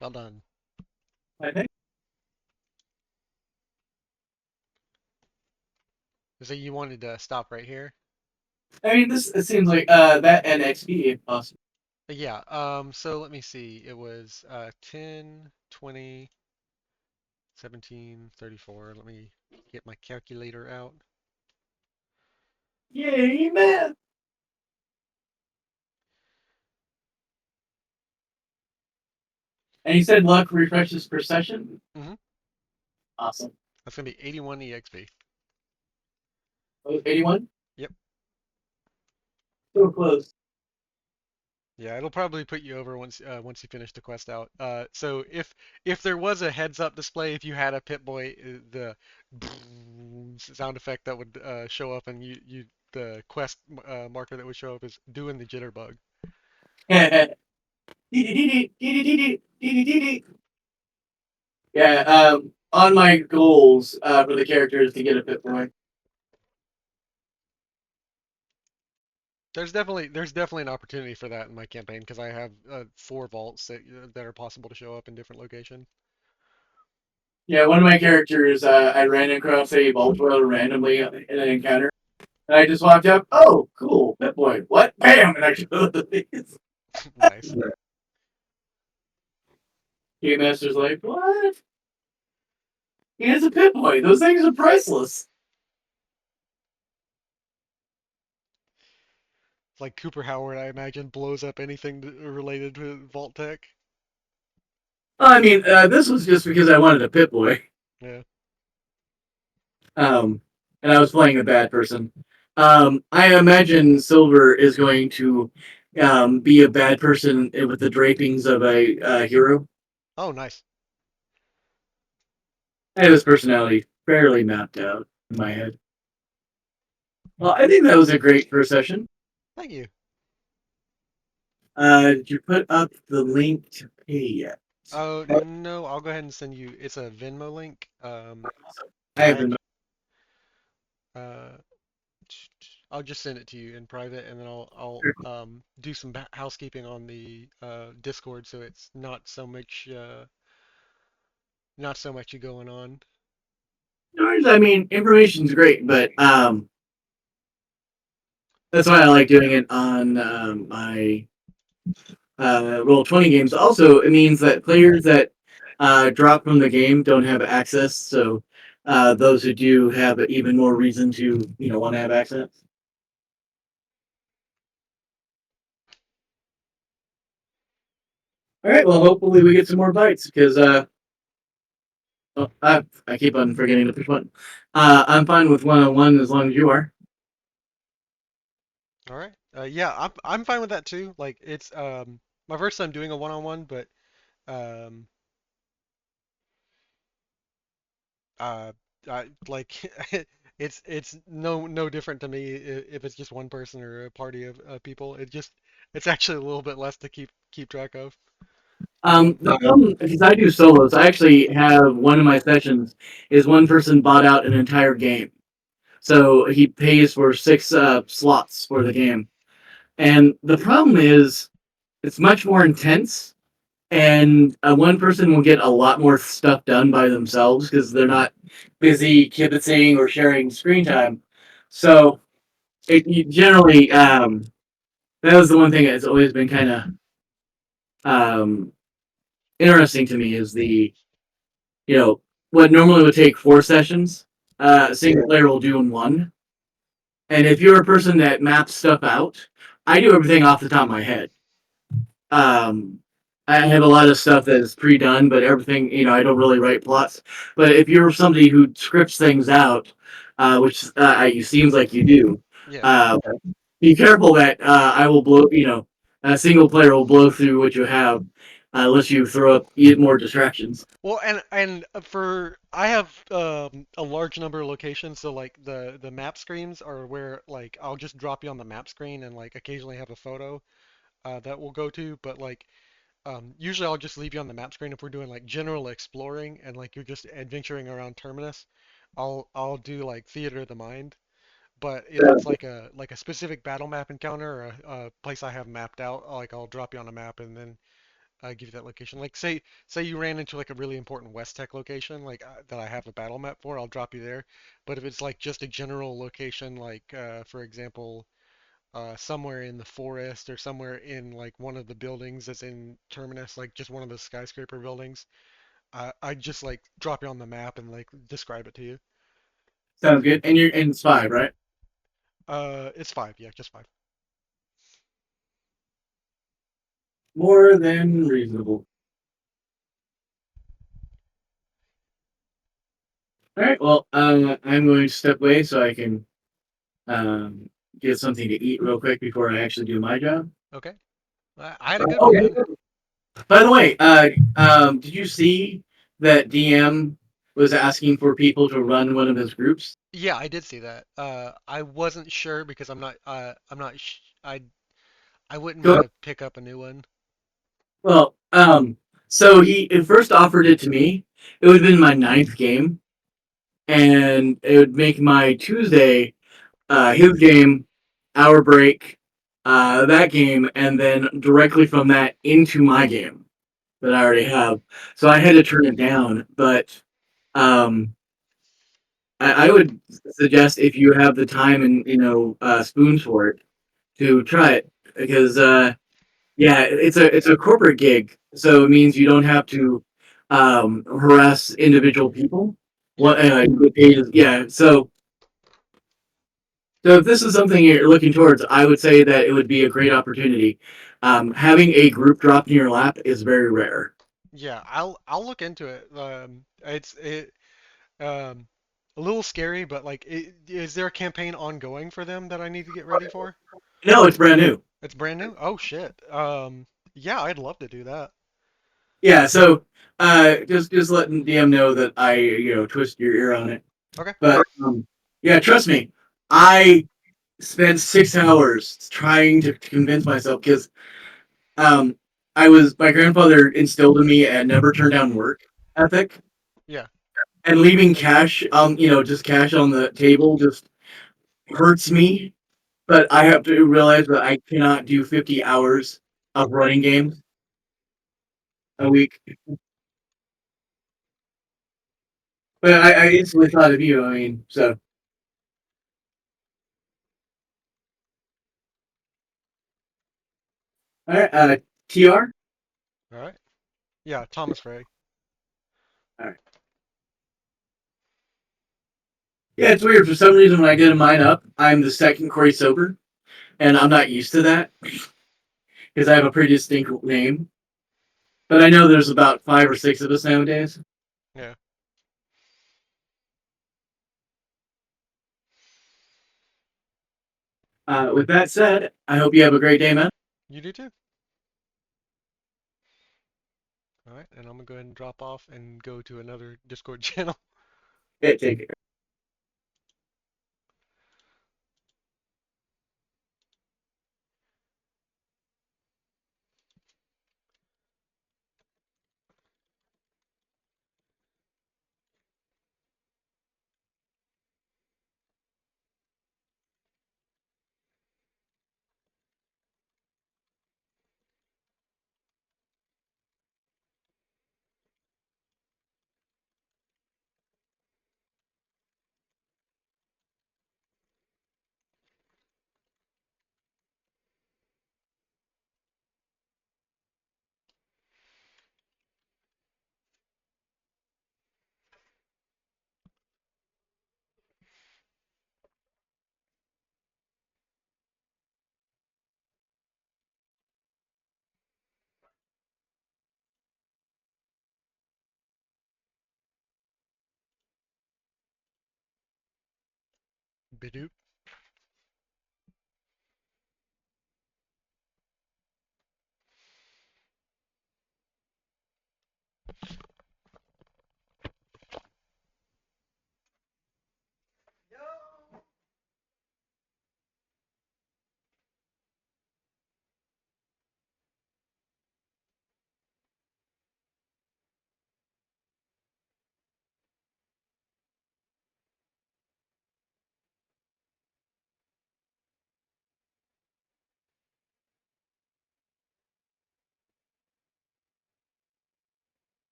Well done. I think. So you wanted to stop right here? I mean, this it seems like that and XP if possible. Yeah, so let me see. It was 10, 20, 17, 34. Let me get my calculator out. Yay, man! And you said luck refreshes per session. Mm-hmm. Awesome. That's gonna be 81 EXP. 81. Yep. So close. Yeah, it'll probably put you over once you finish the quest out. So if there was a heads up display, if you had a Pip-Boy, the sound effect that would show up, and you the quest marker that would show up is doing the jitterbug. Yeah, on my goals for the characters to get a Pip Boy. There's definitely an opportunity for that in my campaign because I have 4 vaults that are possible to show up in different locations. Yeah, one of my characters, I ran across a vault whale randomly in an encounter, and I just walked up. Oh, cool, Pip Boy. What? Bam! And I showed the face. Nice. Game Master's like, what? He has a Pip Boy. Those things are priceless. Like Cooper Howard, I imagine, blows up anything related to Vault Tech. I mean, this was just because I wanted a Pip Boy. Yeah. Um, and I was playing a bad person. I imagine Silver is going to be a bad person with the drapings of a hero. Oh, nice. I have his personality fairly mapped out in my head. Well, I think that was a great first session. Thank you. Did you put up the link to pay yet? Oh no, I'll go ahead and send you. It's a Venmo link. I I haven't. act- uh, I'll just send it to you in private, and then I'll do some housekeeping on the Discord, so it's not so much going on. I mean, information's great, but that's why I like doing it on my Roll20 games. Also, it means that players that drop from the game don't have access. So those who do have even more reason to want to have access. All right. Well, hopefully we get some more bites because I keep on forgetting to push button. I'm fine with one-on-one as long as you are. All right. Yeah, I'm fine with that too. Like it's my first time doing a one-on-one, but um uh like it's no different to me if it's just one person or a party of people. It's actually a little bit less to keep track of. The problem, because I do solos, I actually have one of my sessions is one person bought out an entire game. So he pays for 6 slots for the game. And the problem is, it's much more intense, and one person will get a lot more stuff done by themselves because they're not busy kibitzing or sharing screen time. So generally, that was the one thing that's always been kind of um, interesting to me is you know, what normally would take 4 sessions, a single player will do in one. And if you're a person that maps stuff out, I do everything off the top of my head. Um, I have a lot of stuff that is pre-done, but everything, I don't really write plots. But if you're somebody who scripts things out, which it seems like you do, Yeah. uh, be careful that I will blow, a single player will blow through what you have unless you throw up more distractions. Well, and for I have a large number of locations, so like the map screens are where like I'll just drop you on the map screen and like occasionally have a photo that we'll go to, but like usually I'll just leave you on the map screen if we're doing like general exploring and like you're just adventuring around Terminus. I'll do like Theater of the Mind. But if it's like a specific battle map encounter or a place I have mapped out, like I'll drop you on a map and then give you that location. Like say you ran into like a really important West Tech location, like that I have a battle map for, I'll drop you there. But if it's like just a general location, like for example, somewhere in the forest or somewhere in like one of the buildings that's in Terminus, like just one of the skyscraper buildings, I just like drop you on the map and like describe it to you. Sounds good. And it's 5, right? It's 5, yeah, just 5. More than reasonable. All right. Well, I'm going to step away so I can um, get something to eat real quick before I actually do my job. Okay. I had a good Oh, one, yeah. man. By the way, did you see that DM was asking for people to run one of his groups? Yeah, I did see that. I wasn't sure because I'm not. I wouldn't want Go. to pick up a new one. Well, so he at first offered it to me. It would have been my ninth game, and it would make my Tuesday his game, our break, that game, and then directly from that into my game that I already have. So I had to turn it down, but um, I would suggest if you have the time and spoons for it to try it because yeah, it's a corporate gig, so it means you don't have to harass individual people. Yeah, You get paid yeah, so if this is something you're looking towards, I would say that it would be a great opportunity. Having a group drop in your lap is very rare. yeah. I'll look into it. Um, a little scary, but like, is there a campaign ongoing for them that I need to get ready for? No, it's brand new. It's brand new? Oh shit. Yeah, I'd love to do that. Yeah, so just letting DM know that I twist your ear on it. Okay. But yeah, trust me, I spent 6 hours trying to convince myself because um, my grandfather instilled in me a never turn down work ethic, Yeah. and leaving cash just cash on the table just hurts me. But I have to realize that I cannot do 50 hours of running games a week. But I instantly thought of you. I mean, so all right, TR. All right. Yeah, Thomas Ray. All right. Yeah, it's weird. For some reason, when I get mine up, I'm the second Corey sober, and I'm not used to that because I have a pretty distinct name. But I know there's about 5 or 6 of us nowadays. Yeah. With that said, I hope you have a great day, man. You do too. All right, and I'm gonna go ahead and drop off and go to another Discord channel. Yeah, take care. Bidoop.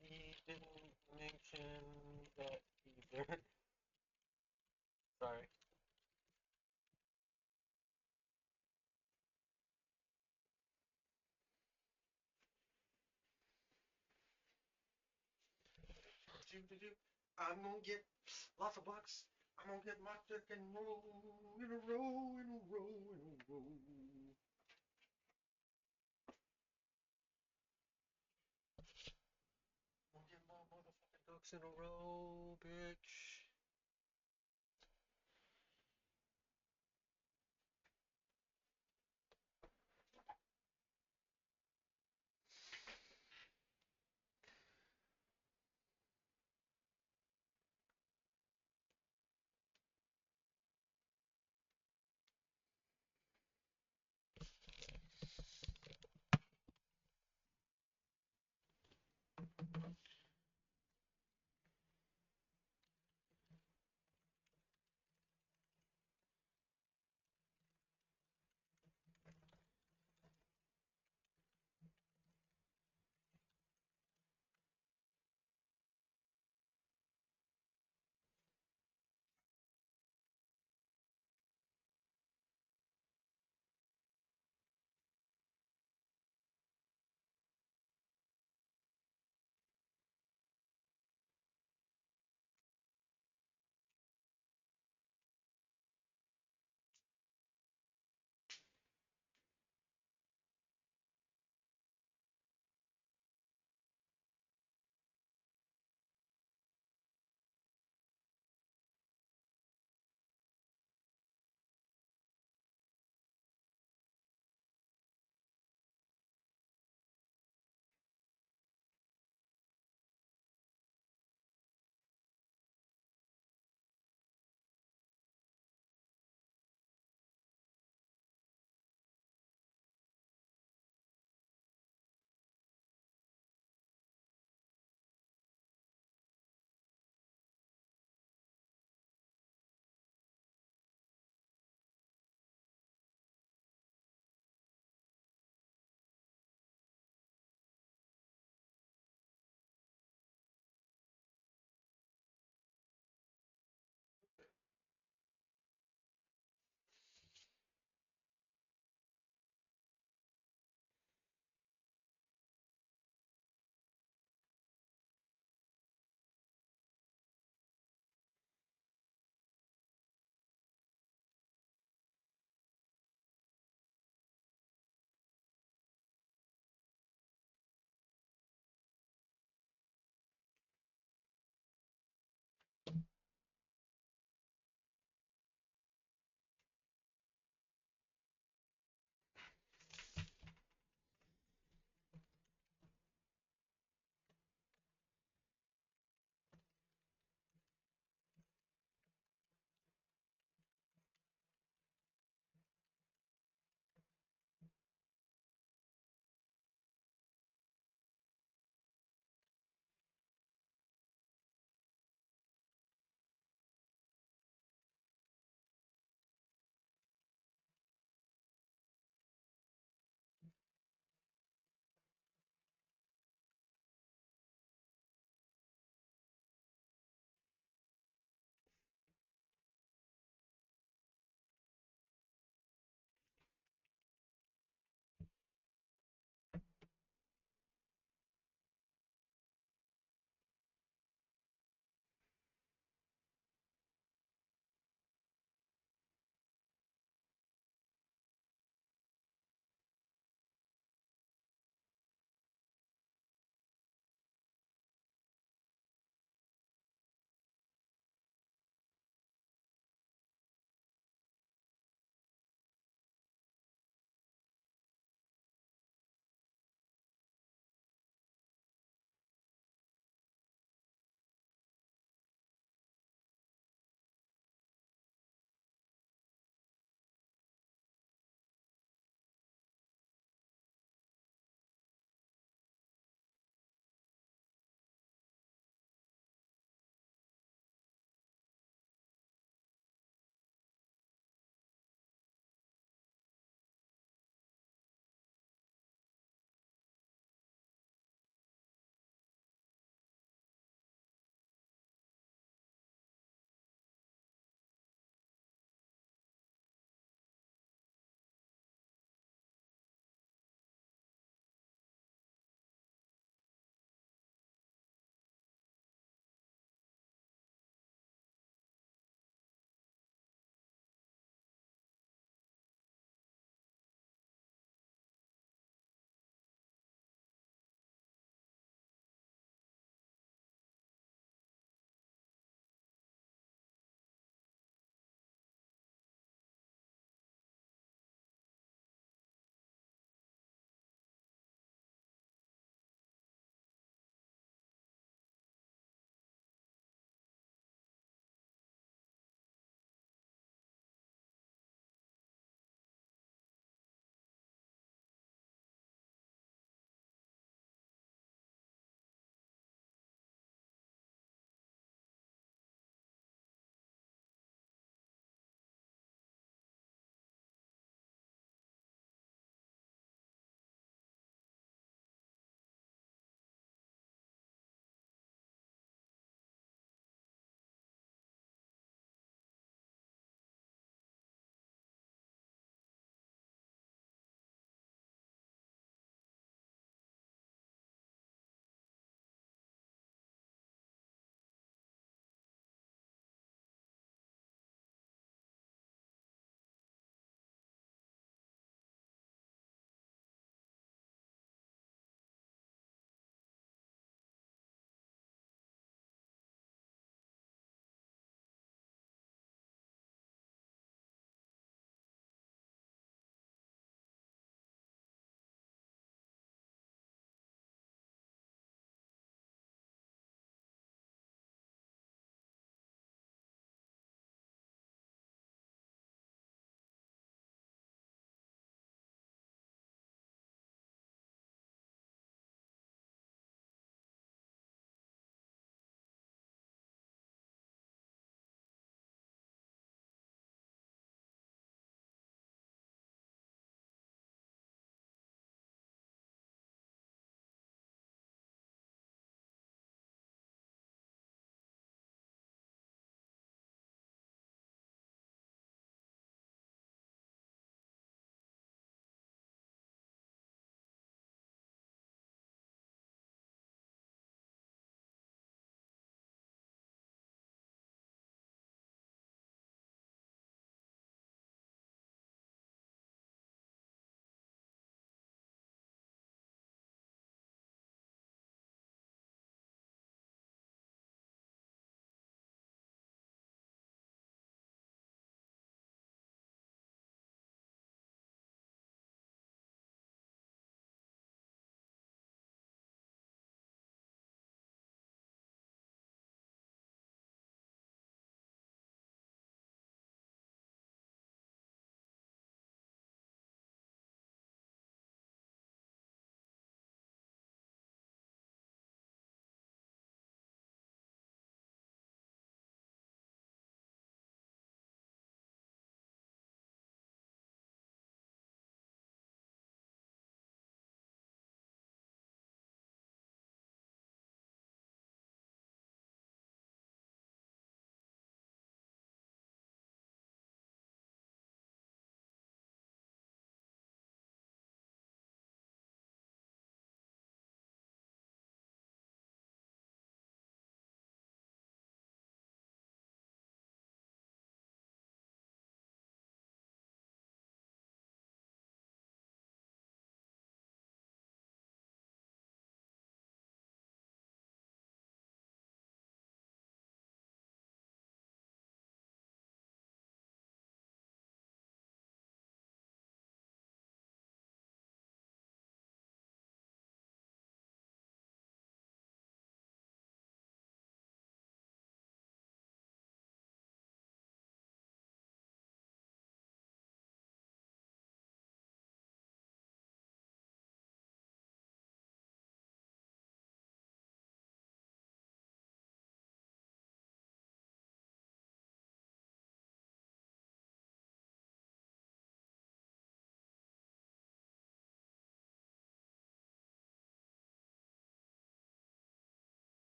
He didn't mention that either. Sorry. I'm gonna get lots of bucks. I'm gonna get my chicken roll in a row, in a row, in a row. I'm gonna get my motherfucking ducks in a row, bitch.